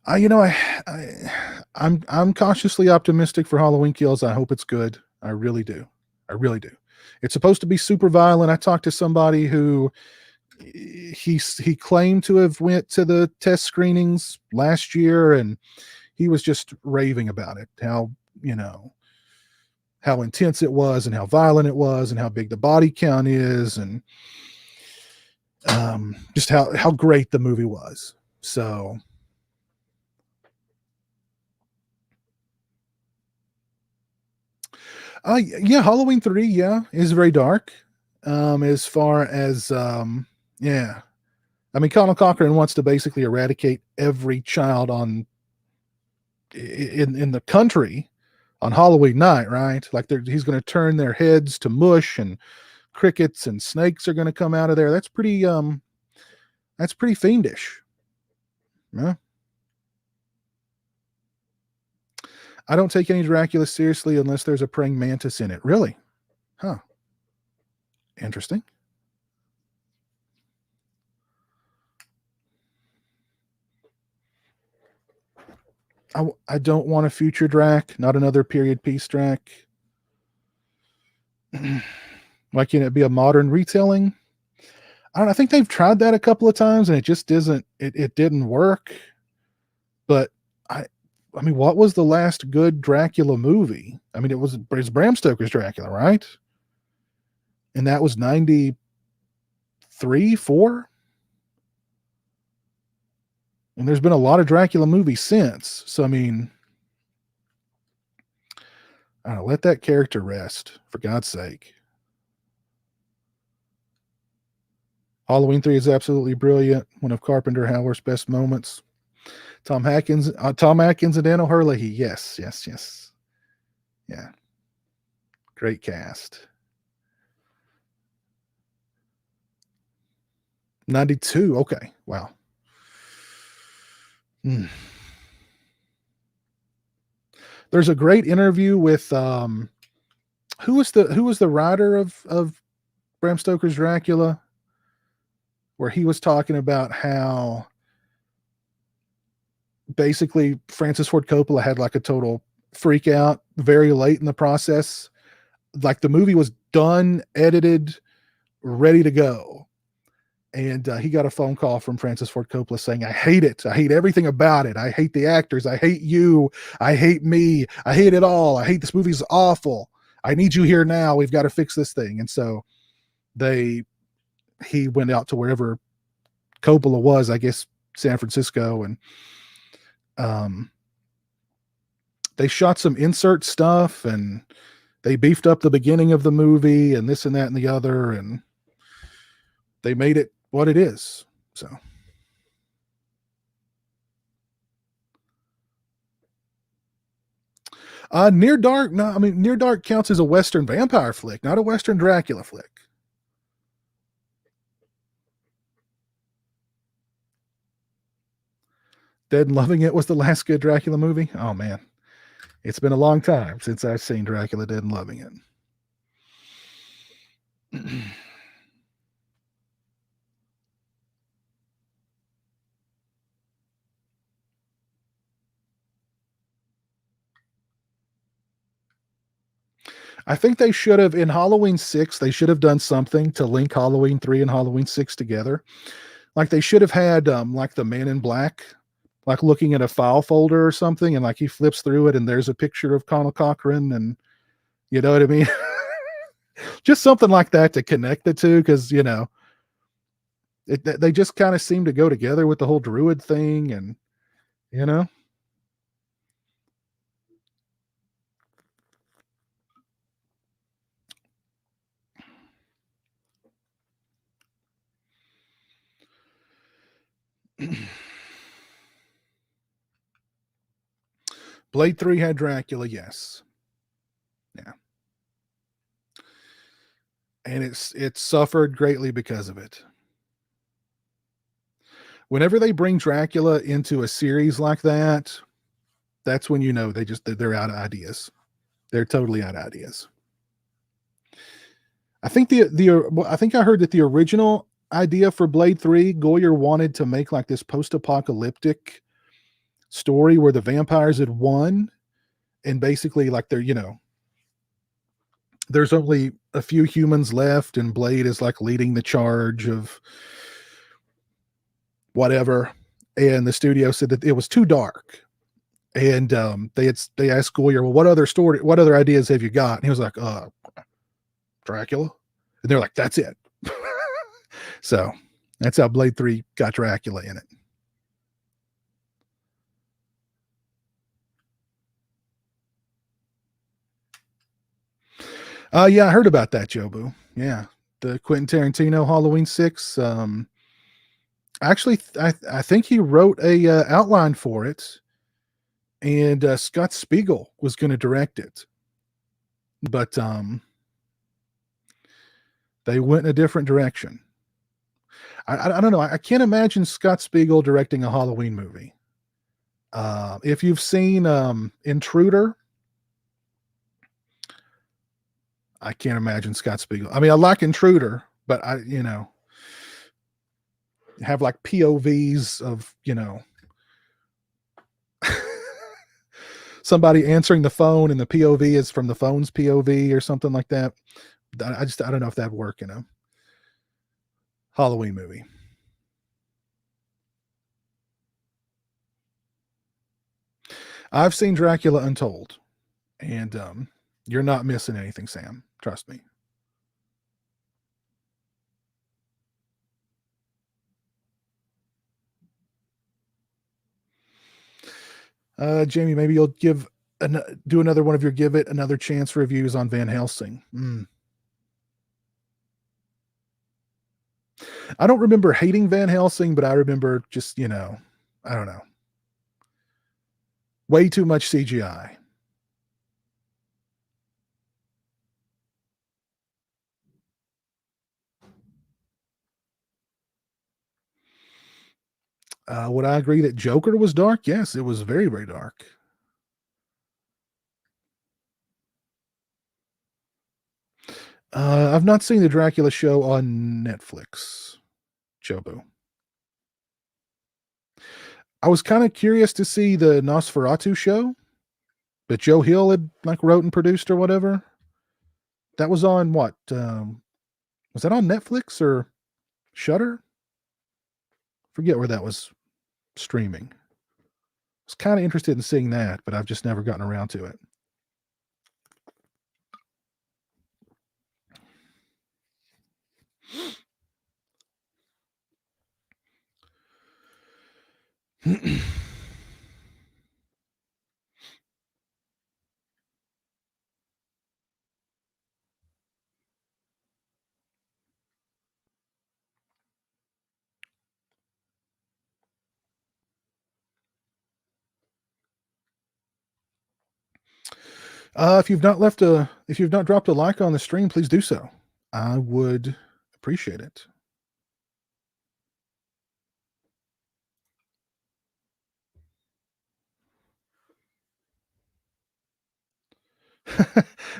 I'm cautiously optimistic for Halloween Kills. I hope it's good. I really do. I really do. It's supposed to be super violent. I talked to somebody who he claimed to have went to the test screenings last year, and he was just raving about it. How, you know, how intense it was and how violent it was and how big the body count is, and just how great the movie was. So yeah, Halloween 3, yeah, is very dark. As far as yeah. I mean, Colin Cochran wants to basically eradicate every child in the country on Halloween night, right? Like he's going to turn their heads to mush, and crickets and snakes are going to come out of there. That's pretty fiendish. Yeah. I don't take any Dracula seriously unless there's a praying mantis in it. Really? Huh. Interesting. I don't want a future Drac, not another period piece Drac. Why can't it be a modern retelling? I don't know. I think they've tried that a couple of times and it just it didn't work. But I mean, what was the last good Dracula movie? I mean, it's Bram Stoker's Dracula, right? And that was 93, 4. And there's been a lot of Dracula movies since. So, I mean, I don't know, let that character rest, for God's sake. Halloween 3 is absolutely brilliant. One of Carpenter Howard's best moments. Tom Atkins and Dan O'Herlihy. Yes. Yeah. Great cast. 92. Okay. Wow. There's a great interview with who was the writer of Bram Stoker's Dracula? where he was talking about how basically Francis Ford Coppola had like a total freak out very late in the process. Like the movie was done, edited, ready to go. And he got a phone call from Francis Ford Coppola saying, I hate it. I hate everything about it. I hate the actors. I hate you. I hate me. I hate it all. I hate this movie's awful. I need you here now. We've got to fix this thing. And so he went out to wherever Coppola was, I guess San Francisco, and they shot some insert stuff and they beefed up the beginning of the movie and this and that and the other, and they made it what it is. So Near Dark, no, I mean Near Dark counts as a Western vampire flick, not a Western Dracula flick. Dead and Loving It was the last good Dracula movie. Oh man, it's been a long time since I've seen Dracula Dead and Loving It. I think they should have, in Halloween 6, they should have done something to link Halloween 3 and Halloween 6 together. Like they should have had like the Man in Black, like looking at a file folder or something, and like he flips through it and there's a picture of Conal Cochran, and you know what I mean? Just something like that to connect the two, because you know they just kind of seem to go together with the whole druid thing, and you know. Blade 3 had Dracula, yes. Yeah. And it suffered greatly because of it. Whenever they bring Dracula into a series like that, that's when you know they're out of ideas. They're totally out of ideas. I think I think I heard that the original idea for Blade 3, Goyer wanted to make like this post-apocalyptic story where the vampires had won, and basically like they're, you know, there's only a few humans left and Blade is like leading the charge of whatever. And the studio said that it was too dark. And they asked Goyer, well, what other ideas have you got? And he was like, Dracula. And they're like, that's it. So that's how Blade 3 got Dracula in it. Yeah, I heard about that, Jobu. Yeah. The Quentin Tarantino Halloween 6. Actually, I think he wrote a outline for it, and Scott Spiegel was going to direct it, but they went in a different direction. I don't know. I can't imagine Scott Spiegel directing a Halloween movie. If you've seen Intruder, I can't imagine Scott Spiegel. I mean, I like Intruder, but have like POVs of, somebody answering the phone and the POV is from the phone's POV or something like that. I don't know if that'd work in a Halloween movie. I've seen Dracula Untold, and you're not missing anything, Sam. Trust me. Jamie, maybe you'll do another one of your Give It Another Chance reviews on Van Helsing. I don't remember hating Van Helsing, but I remember just, I don't know. Way too much CGI. Would I agree that Joker was dark? Yes, it was very, very dark. I've not seen the Dracula show on Netflix. Jobu. I was kind of curious to see the Nosferatu show that Joe Hill had like wrote and produced or whatever. That was on what? Was that on Netflix or Shudder? Forget where that was streaming. I was kind of interested in seeing that, but I've just never gotten around to it. If you've not dropped a like on the stream, please do so. I would appreciate it.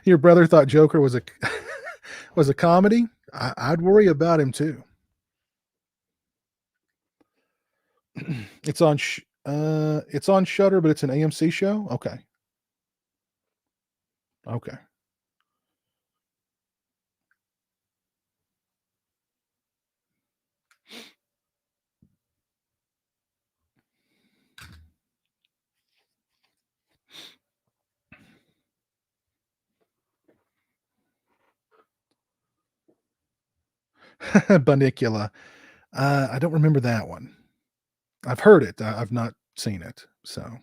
Your brother thought Joker was a was a comedy. I'd worry about him too. It's on Shudder, but it's an AMC show. Okay. Okay. Bunnicula. I don't remember that one. I've heard it. I've not seen it, so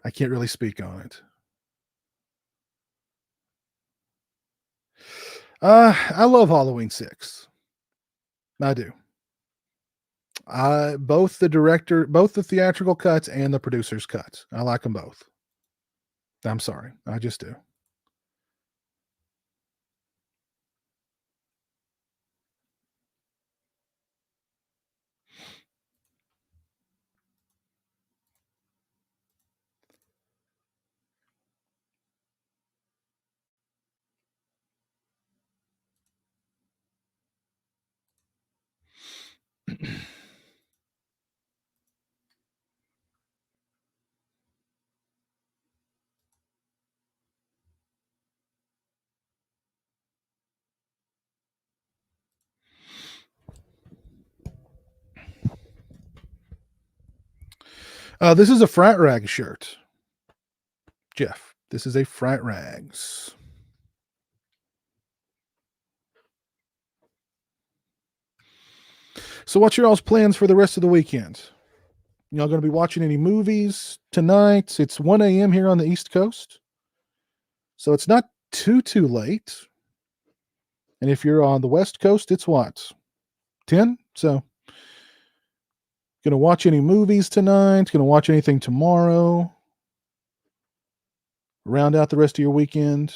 I can't really speak on it. I love Halloween 6. I do. Both the theatrical cuts and the producer's cuts. I like them both. I'm sorry. I just do. This is a Frat Rag shirt. Jeff, this is a Frat Rags. So what's your all's plans for the rest of the weekend? Y'all going to be watching any movies tonight? It's 1 a.m. here on the East Coast. So it's not too late. And if you're on the West Coast, it's what? 10? So going to watch any movies tonight? Going to watch anything tomorrow? Round out the rest of your weekend?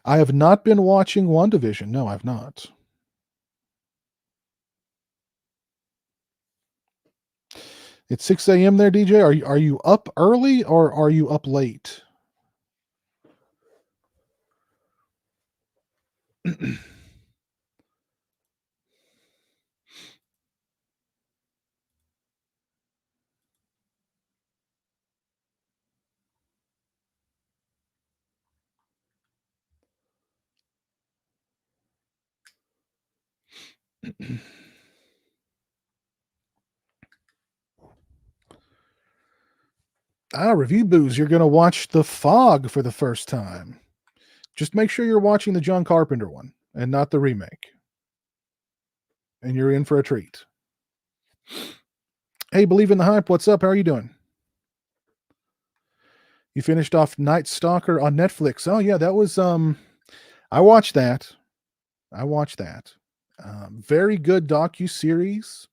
I have not been watching WandaVision. No, I've not. It's 6 a.m. there, DJ. Are you up early or are you up late? Review Booze, you're going to watch The Fog for the first time. Just make sure you're watching the John Carpenter one and not the remake. And you're in for a treat. Hey, Believe in the Hype, what's up? How are you doing? You finished off Night Stalker on Netflix. Oh, yeah, that was, I watched that. Very good docu-series.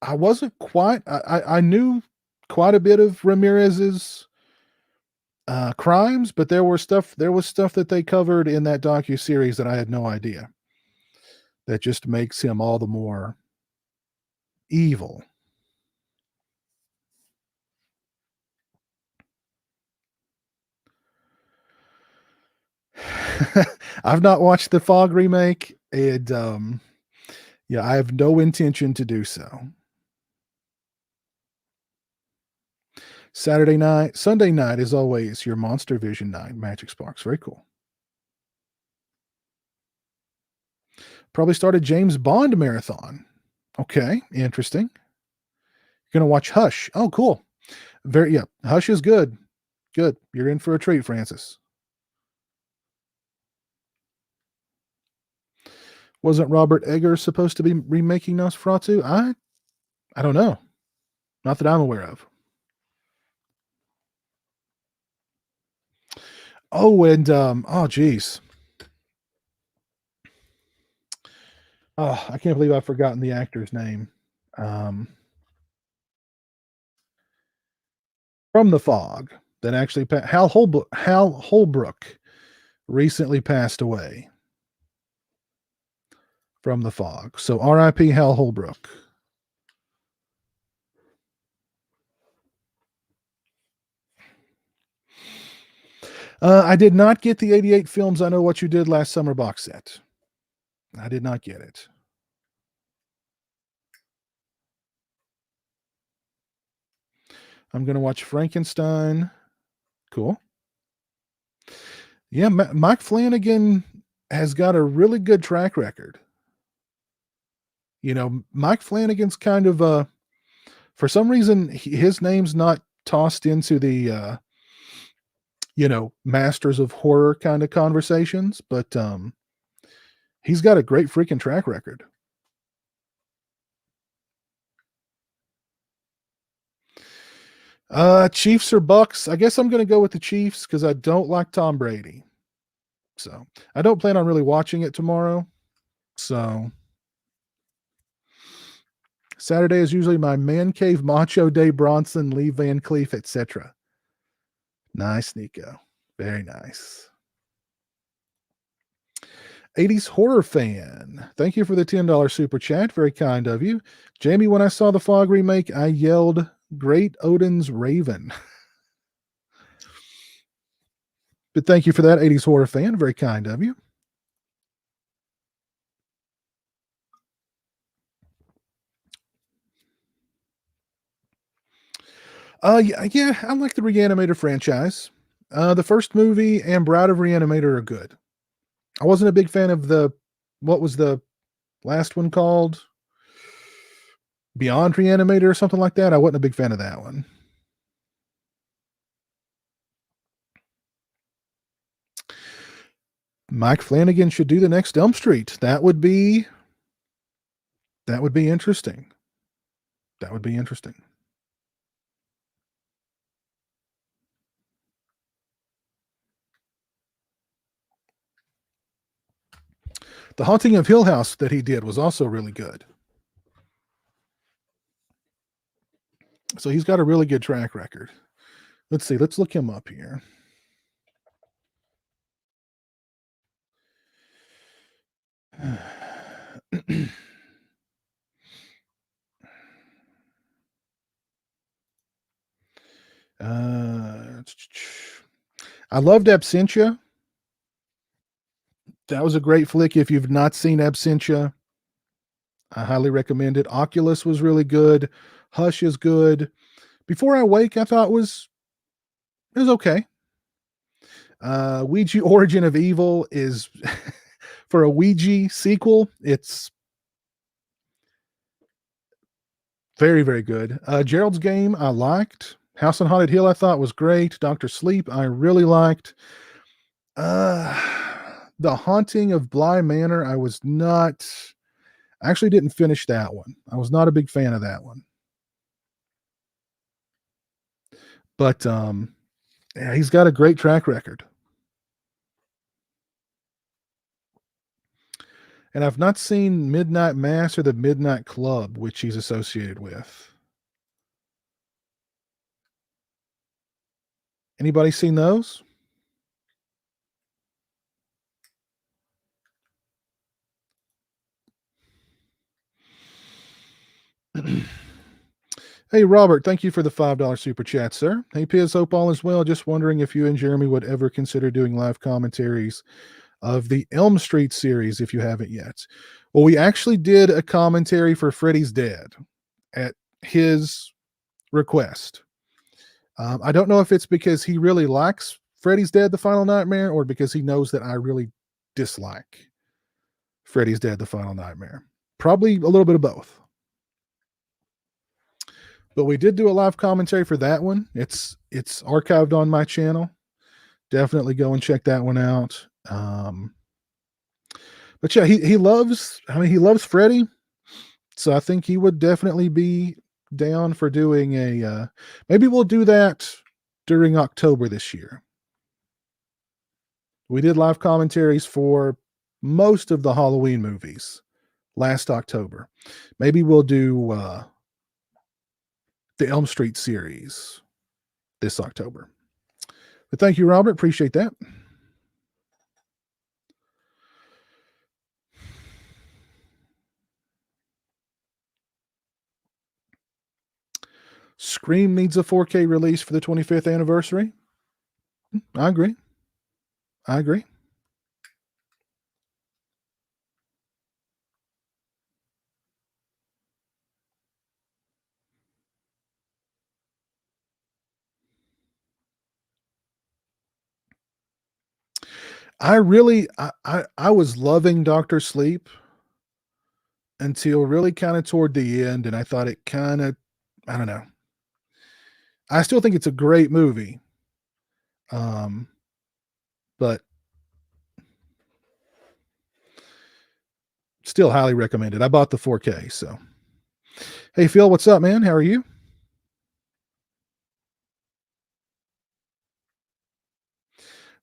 I wasn't quite, I knew quite a bit of Ramirez's crimes, but there was stuff that they covered in that docu-series that I had no idea. That just makes him all the more evil. I've not watched the Fog remake, and yeah, I have no intention to do so. Saturday night, Sunday night is always your Monster Vision night, Magic Sparks. Very cool. Probably start a James Bond marathon. Okay, interesting. You're gonna watch Hush. Oh, cool. Yeah, Hush is good. Good. You're in for a treat, Francis. Wasn't Robert Eggers supposed to be remaking Nosferatu? I don't know. Not that I'm aware of. Oh, and oh geez. Oh, I can't believe I've forgotten the actor's name. From The Fog, that actually Hal Holbrook recently passed away from The Fog. So R.I.P. Hal Holbrook. I did not get the 88 Films I Know What You Did Last Summer box set. I did not get it. I'm going to watch Frankenstein. Cool. Yeah, Mike Flanagan has got a really good track record. You know, Mike Flanagan's kind of for some reason his name's not tossed into the masters of horror kind of conversations, but he's got a great freaking track record. Chiefs or Bucks? I guess I'm going to go with the Chiefs because I don't like Tom Brady. So I don't plan on really watching it tomorrow. So Saturday is usually my man cave, Macho Day, Bronson, Lee Van Cleef, etc. Nice, Nico. Very nice. 80s horror fan. Thank you for the $10 super chat. Very kind of you. Jamie, when I saw the Fog remake, I yelled, "Great Odin's Raven." But thank you for that, 80s horror fan. Very kind of you. Yeah, I like the Reanimator franchise. The first movie and Bride of Reanimator are good. I wasn't a big fan of what was the last one called? Beyond Reanimator or something like that. I wasn't a big fan of that one. Mike Flanagan should do the next Elm Street. That would be interesting. That would be interesting. The Haunting of Hill House that he did was also really good. So he's got a really good track record. Let's see. Let's look him up here. I loved Absentia. That was a great flick. If you've not seen Absentia, I highly recommend it. Oculus was really good. Hush is good. Before I Wake, I thought it was okay. Ouija Origin of Evil is for a Ouija sequel. It's very, very good. Gerald's Game, I liked. House on Haunted Hill, I thought was great. Dr. Sleep, I really liked. The Haunting of Bly Manor, I actually didn't finish that one. I was not a big fan of that one. But yeah, he's got a great track record. And I've not seen Midnight Mass or the Midnight Club, which he's associated with. Anybody seen those? Hey, Robert, thank you for the $5 super chat, sir. Hey, Piz, hope all is well. Just wondering if you and Jeremy would ever consider doing live commentaries of the Elm Street series if you haven't yet. Well, we actually did a commentary for Freddy's Dead at his request. I don't know if it's because he really likes Freddy's Dead: The Final Nightmare or because he knows that I really dislike Freddy's Dead: The Final Nightmare. Probably a little bit of both. But we did do a live commentary for that one. It's archived on my channel. Definitely go and check that one out. But yeah, he loves Freddy. So I think he would definitely be down for doing maybe we'll do that during October this year. We did live commentaries for most of the Halloween movies last October. Maybe we'll do the Elm Street series this October. But thank you, Robert. Appreciate that. Scream needs a 4K release for the 25th anniversary. I agree. I was loving Dr. Sleep until really kind of toward the end, and I thought it kind of, I don't know. I still think it's a great movie. But still highly recommended. I bought the 4K, so. Hey Phil, what's up, man? How are you?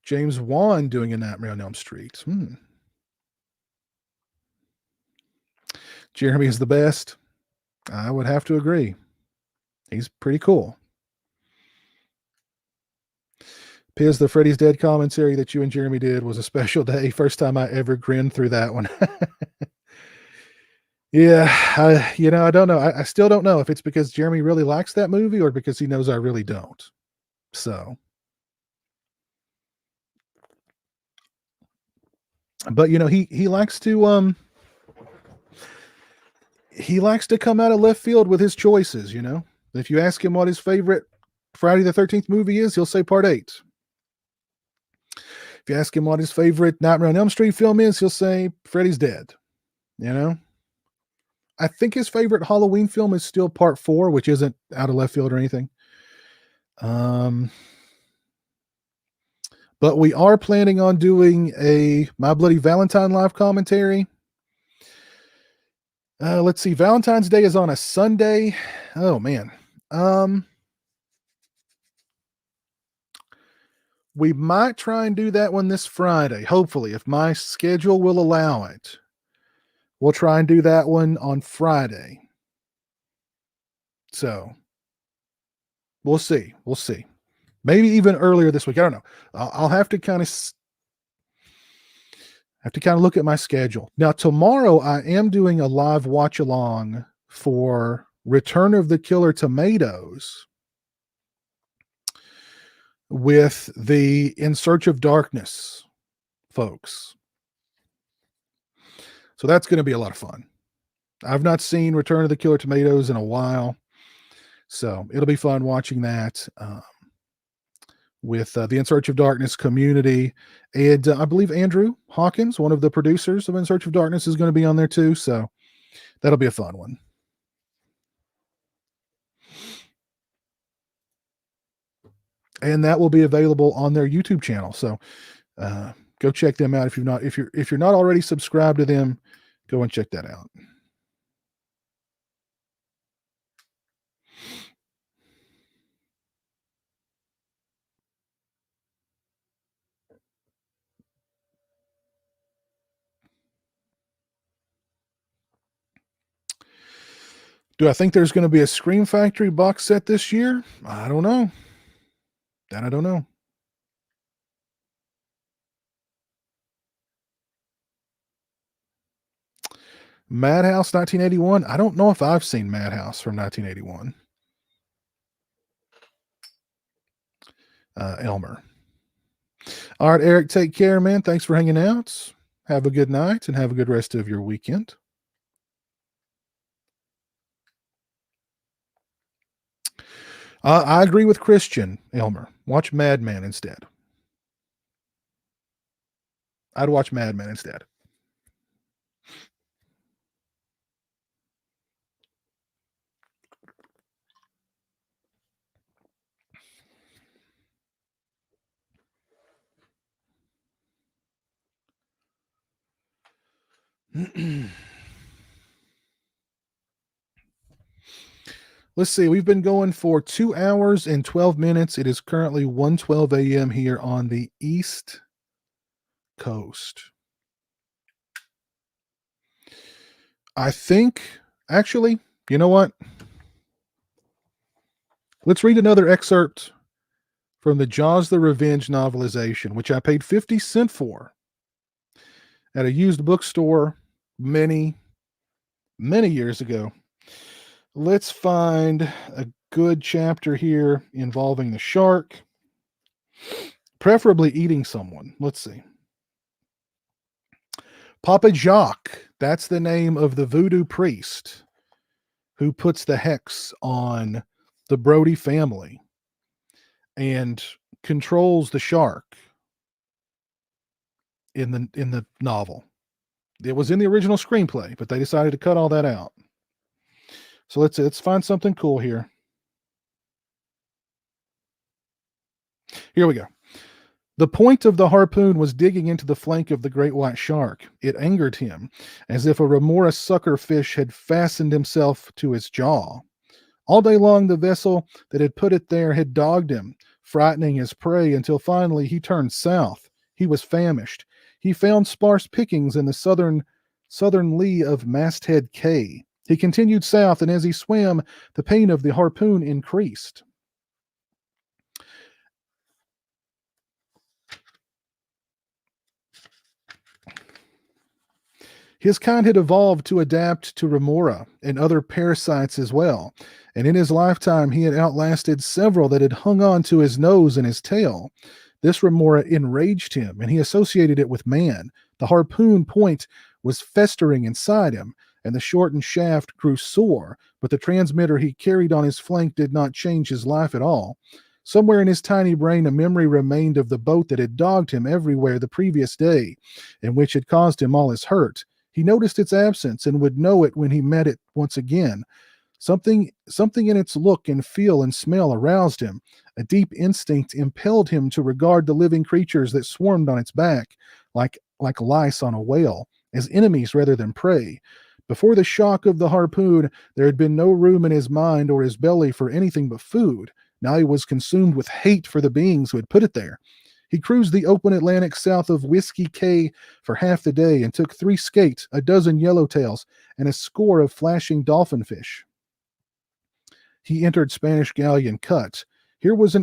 James Wan doing a Nightmare on Elm Street. Jeremy is the best. I would have to agree. He's pretty cool. Piz, the Freddy's Dead commentary that you and Jeremy did was a special day. First time I ever grinned through that one. Yeah, I don't know. I still don't know if it's because Jeremy really likes that movie or because he knows I really don't. So. But he likes to come out of left field with his choices. If you ask him what his favorite Friday the 13th movie is, he'll say Part 8. If you ask him what his favorite Nightmare on Elm Street film is, he'll say Freddy's Dead. I think his favorite Halloween film is still Part 4, which isn't out of left field or anything. But we are planning on doing a My Bloody Valentine live commentary. Let's see. Valentine's Day is on a Sunday. Oh, man. We might try and do that one this Friday. Hopefully, if my schedule will allow it. We'll try and do that one on Friday. So we'll see. Maybe even earlier this week. I don't know. I'll have to kind of look at my schedule. Now, tomorrow I am doing a live watch along for Return of the Killer Tomatoes with the In Search of Darkness folks. So that's going to be a lot of fun. I've not seen Return of the Killer Tomatoes in a while. So it'll be fun watching that with the In Search of Darkness community. And I believe Andrew Hawkins, one of the producers of In Search of Darkness, is going to be on there too. So that'll be a fun one. And that will be available on their YouTube channel. So go check them out if you're not already subscribed to them. Go and check that out. Do I think there's going to be a Scream Factory box set this year? I don't know. That I don't know. Madhouse 1981. I don't know if I've seen Madhouse from 1981. Elmer. All right, Eric, take care, man. Thanks for hanging out. Have a good night and have a good rest of your weekend. I agree with Christian, Elmer. Watch Mad Men instead. I'd watch Mad Men instead. Let's see. We've been going for 2 hours and 12 minutes. It is currently 1:12 a.m. here on the East Coast. I think, actually, you know what? Let's read another excerpt from the Jaws the Revenge novelization, which I paid 50 cents for at a used bookstore many years ago. Let's find a good chapter here involving the shark, preferably eating someone. Let's see. Papa Jacques, that's the name of the voodoo priest who puts the hex on the Brody family and controls the shark in the novel. It was in the original screenplay, but they decided to cut all that out. So let's find something cool here. Here we go. The point of the harpoon was digging into the flank of the great white shark. It angered him, as if a remora suckerfish had fastened himself to his jaw. All day long, the vessel that had put it there had dogged him, frightening his prey until finally he turned south. He was famished. He found sparse pickings in the southern lee of Masthead Cay. He continued south, and as he swam, the pain of the harpoon increased. His kind had evolved to adapt to remora and other parasites as well, and in his lifetime he had outlasted several that had hung on to his nose and his tail. This remora enraged him, and he associated it with man. The harpoon point was festering inside him, and the shortened shaft grew sore, but the transmitter he carried on his flank did not change his life at all. Somewhere in his tiny brain, a memory remained of the boat that had dogged him everywhere the previous day, and which had caused him all his hurt. He noticed its absence and would know it when he met it once again. Something in its look and feel and smell aroused him. A deep instinct impelled him to regard the living creatures that swarmed on its back, like lice on a whale, as enemies rather than prey. Before the shock of the harpoon, there had been no room in his mind or his belly for anything but food. Now he was consumed with hate for the beings who had put it there. He cruised the open Atlantic south of Whiskey Cay for half the day and took 3 skate, a dozen yellowtails, and a score of flashing dolphinfish. He entered Spanish Galleon Cut. Here was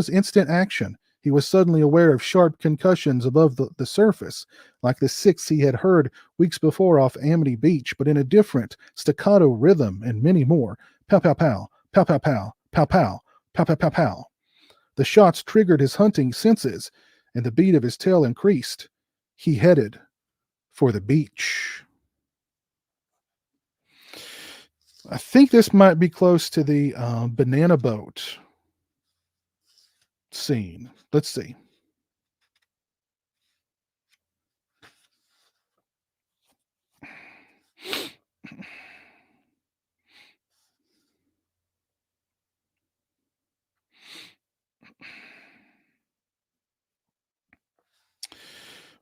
instant action. He was suddenly aware of sharp concussions above the surface, like the 6 he had heard weeks before off Amity Beach, but in a different staccato rhythm, and many more. Pow, pow, pow, pow, pow, pow, pow, pow, pow, pow, pow, pow. The shots triggered his hunting senses, and the beat of his tail increased. He headed for the beach. I think this might be close to the banana boat scene. Let's see.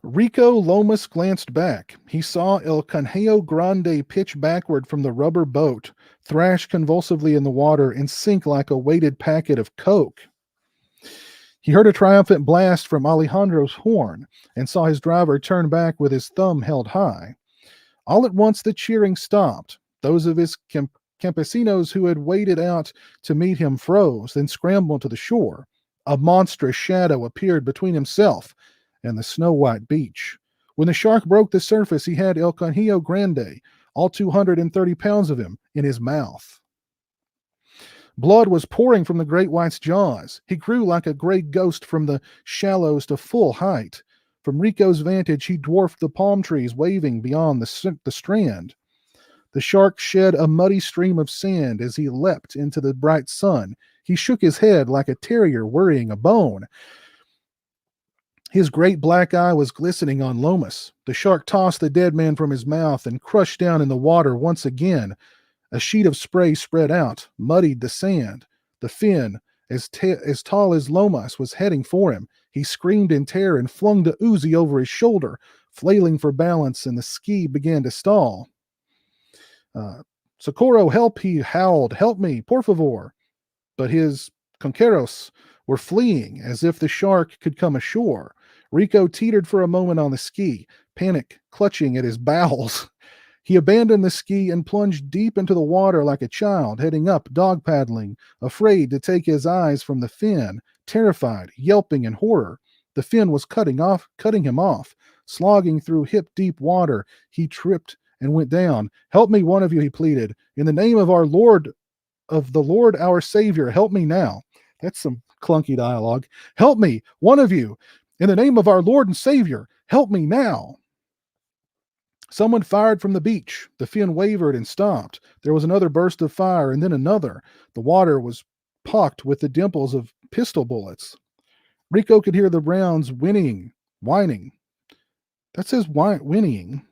Rico Lomas glanced back. He saw El Canjeo Grande pitch backward from the rubber boat, thrash convulsively in the water, and sink like a weighted packet of coke. He heard a triumphant blast from Alejandro's horn and saw his driver turn back with his thumb held high. All at once the cheering stopped. Those of his campesinos who had waded out to meet him froze, then scrambled to the shore. A monstrous shadow appeared between himself and the snow-white beach. When the shark broke the surface, he had El Canjeo Grande, all 230 pounds of him, in his mouth. Blood was pouring from the great white's jaws. He grew like a gray ghost from the shallows to full height. From Rico's vantage, he dwarfed the palm trees waving beyond the strand. The shark shed a muddy stream of sand as he leapt into the bright sun. He shook his head like a terrier worrying a bone. His great black eye was glistening on Lomas. The shark tossed the dead man from his mouth and crushed down in the water once again. A sheet of spray spread out, muddied the sand. The fin, as tall as Lomas, was heading for him. He screamed in terror and flung the Uzi over his shoulder, flailing for balance, and the ski began to stall. Socorro, help, he howled. Help me, por favor. But his conqueros were fleeing as if the shark could come ashore. Rico teetered for a moment on the ski, panic clutching at his bowels. He abandoned the ski and plunged deep into the water like a child, heading up, dog paddling, afraid to take his eyes from the fin, terrified, yelping in horror. The fin was cutting him off. Slogging through hip-deep water, he tripped and went down. Help me, one of you, he pleaded. In the name of the Lord our Savior, help me now. That's some clunky dialogue. Help me, one of you. In the name of our Lord and Savior, help me now. Someone fired from the beach. The fin wavered and stopped. There was another burst of fire, and then another. The water was pocked with the dimples of pistol bullets. Rico could hear the rounds whining. That says whinnying.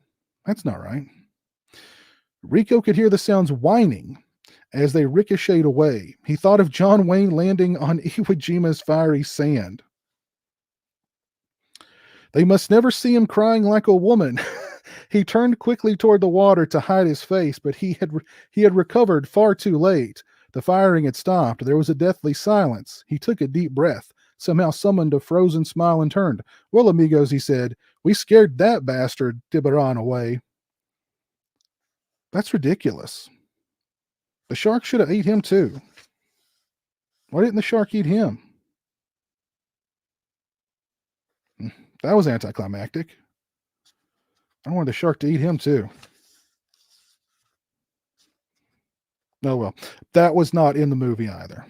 That's not right. Rico could hear the sounds whining as they ricocheted away. He thought of John Wayne landing on Iwo Jima's fiery sand. They must never see him crying like a woman. He turned quickly toward the water to hide his face, but he had recovered far too late. The firing had stopped. There was a deathly silence. He took a deep breath, somehow summoned a frozen smile, and turned. Well, amigos, he said, we scared that bastard Tiburon away. That's ridiculous. The shark should have ate him too. Why didn't the shark eat him? That was anticlimactic. I wanted the shark to eat him too. Oh well, that was not in the movie either.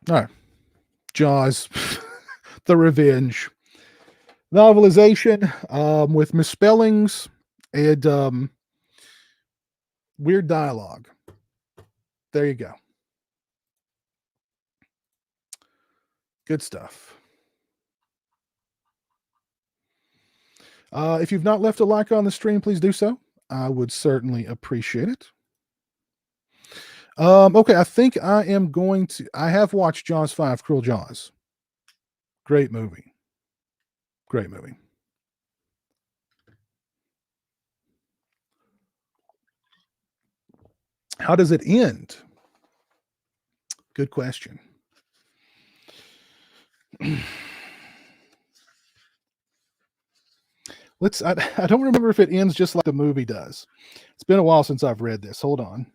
All right. Jaws, The Revenge. Novelization with misspellings and weird dialogue. There you go. Good stuff. If you've not left a like on the stream, please do so. I would certainly appreciate it. Okay, I think I have watched Jaws 5, Cruel Jaws. Great movie. Great movie. How does it end? Good question. I don't remember if it ends just like the movie does. It's been a while since I've read this. Hold on.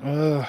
Uh,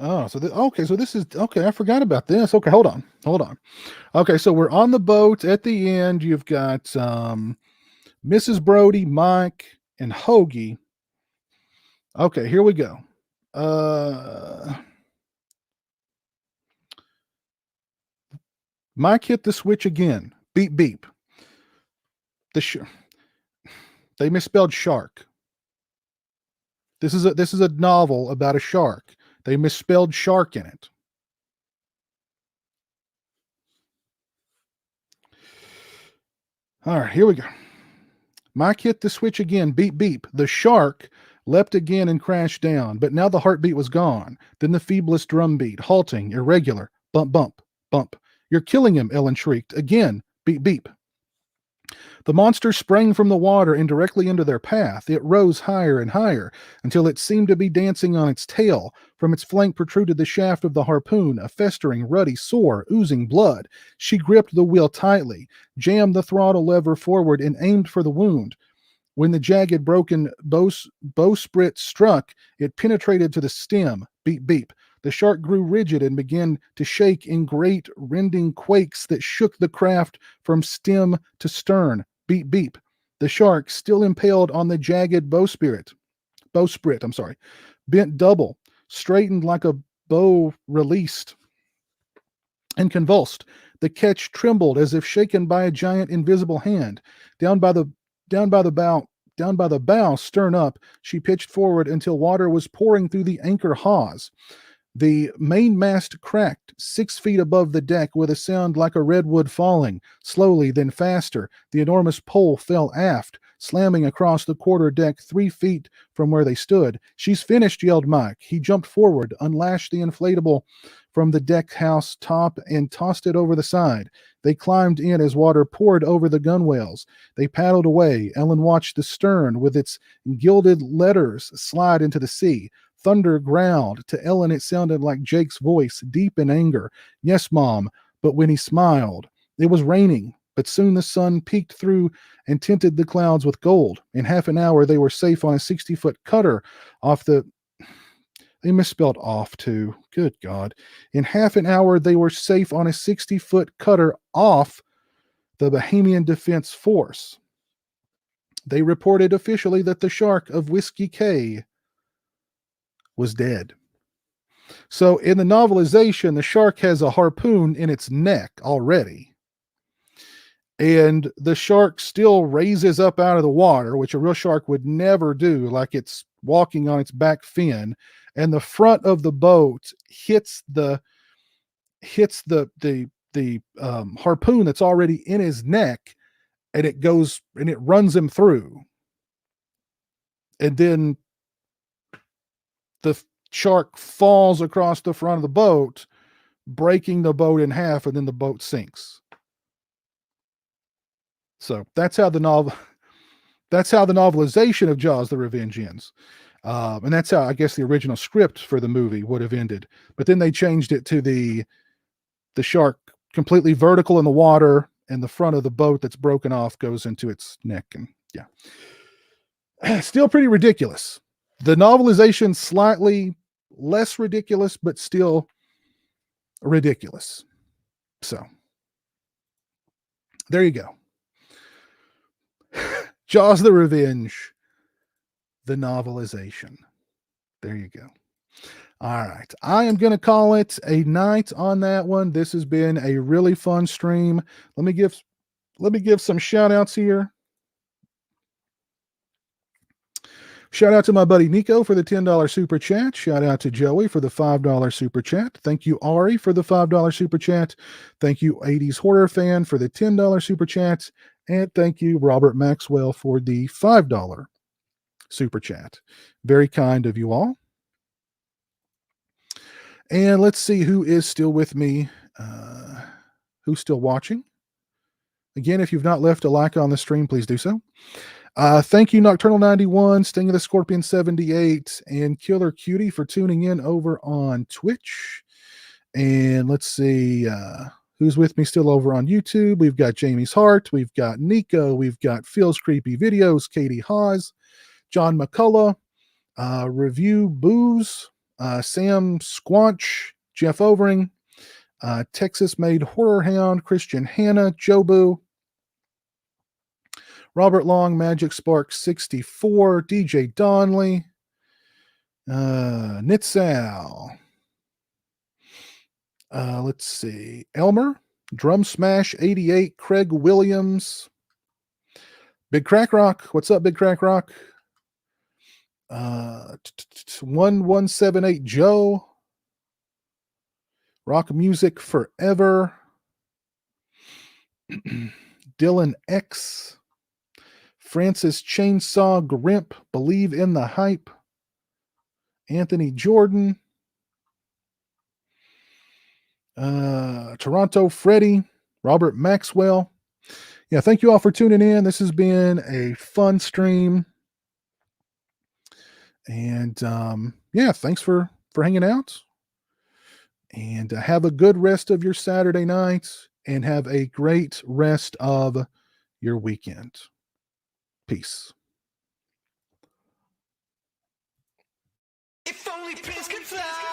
Oh, so okay, so this is okay. I forgot about this. Okay, hold on. Okay, so we're on the boat at the end. You've got Mrs. Brody, Mike, and Hoagie. Okay, here we go. Mike hit the switch again. Beep beep. They misspelled shark. This is a novel about a shark. They misspelled shark in it. All right, here we go. Mike hit the switch again. Beep, beep. The shark leapt again and crashed down, but now the heartbeat was gone. Then the feeblest drumbeat, halting, irregular. Bump, bump, bump. You're killing him, Ellen shrieked. Again. Beep, beep. The monster sprang from the water and directly into their path. It rose higher and higher until it seemed to be dancing on its tail. From its flank protruded the shaft of the harpoon, a festering, ruddy sore, oozing blood. She gripped the wheel tightly, jammed the throttle lever forward, and aimed for the wound. When the jagged, broken bowsprit struck, it penetrated to the stem. Beep, beep. The shark grew rigid and began to shake in great, rending quakes that shook the craft from stem to stern. Beep, beep. The shark, still impaled on the jagged bowsprit, bent double, straightened like a bow released, and convulsed. The ketch trembled as if shaken by a giant invisible hand. Down by the bow, stern up, she pitched forward until water was pouring through the anchor hawse. The mainmast cracked 6 feet above the deck with a sound like a redwood falling. Slowly, then faster, the enormous pole fell aft, slamming across the quarter deck 3 feet from where they stood. She's finished, yelled Mike. He jumped forward, unlashed the inflatable from the deck house top, and tossed it over the side. They climbed in as water poured over the gunwales. They paddled away. Ellen watched the stern with its gilded letters slide into the sea. Thunder growled. To Ellen, it sounded like Jake's voice, deep in anger. Yes, Mom, but when he smiled. It was raining, but soon the sun peeked through and tinted the clouds with gold. In half an hour, they were safe on a 60-foot cutter off the... They misspelled off, too. Good God. In half an hour, they were safe on a 60-foot cutter off the Bahamian Defense Force. They reported officially that the shark of Whiskey Cay was dead. So in the novelization, the shark has a harpoon in its neck already. And the shark still raises up out of the water, which a real shark would never do, like it's walking on its back fin. And the front of the boat hits the harpoon that's already in his neck, and it goes and it runs him through. And then the shark falls across the front of the boat, breaking the boat in half, and then the boat sinks. So that's how the novelization of Jaws: The Revenge ends. And that's how I guess the original script for the movie would have ended. But then they changed it to the shark completely vertical in the water, and the front of the boat that's broken off goes into its neck. And yeah, still pretty ridiculous. The novelization slightly less ridiculous, but still ridiculous. So there you go. Jaws: The Revenge, the novelization. There you go. All right. I am going to call it a night on that one. This has been a really fun stream. Let me give some shout outs here. Shout out to my buddy Nico for the $10 super chat. Shout out to Joey for the $5 super chat. Thank you, Ari, for the $5 super chat. Thank you, 80s Horror Fan, for the $10 super chat. And thank you, Robert Maxwell, for the $5 super chat. Very kind of you all. And let's see who is still with me, who's still watching. Again, if you've not left a like on the stream, please do so. Thank you, Nocturnal91, Sting of the Scorpion 78, and Killer Cutie for tuning in over on Twitch. And let's see who's with me still over on YouTube. We've got Jamie's Heart, we've got Nico, we've got Phil's Creepy Videos, Katie Hawes, John McCullough, Review Booze, Sam Squanch, Jeff Overing, Texas Made Horror Hound, Christian Hanna, Jobu, Robert Long, Magic Spark 64, DJ Donley, Nitzal. Let's see. Elmer, Drum Smash 88, Craig Williams, Big Crack Rock. What's up, Big Crack Rock? 1178 Joe, Rock Music Forever, Dylan X, Francis Chainsaw Grimp, Believe in the Hype, Anthony Jordan, Toronto Freddy, Robert Maxwell. Yeah, thank you all for tuning in. This has been a fun stream. And yeah, thanks for hanging out. And have a good rest of your Saturday night, and have a great rest of your weekend. Peace. If only Prince could fly.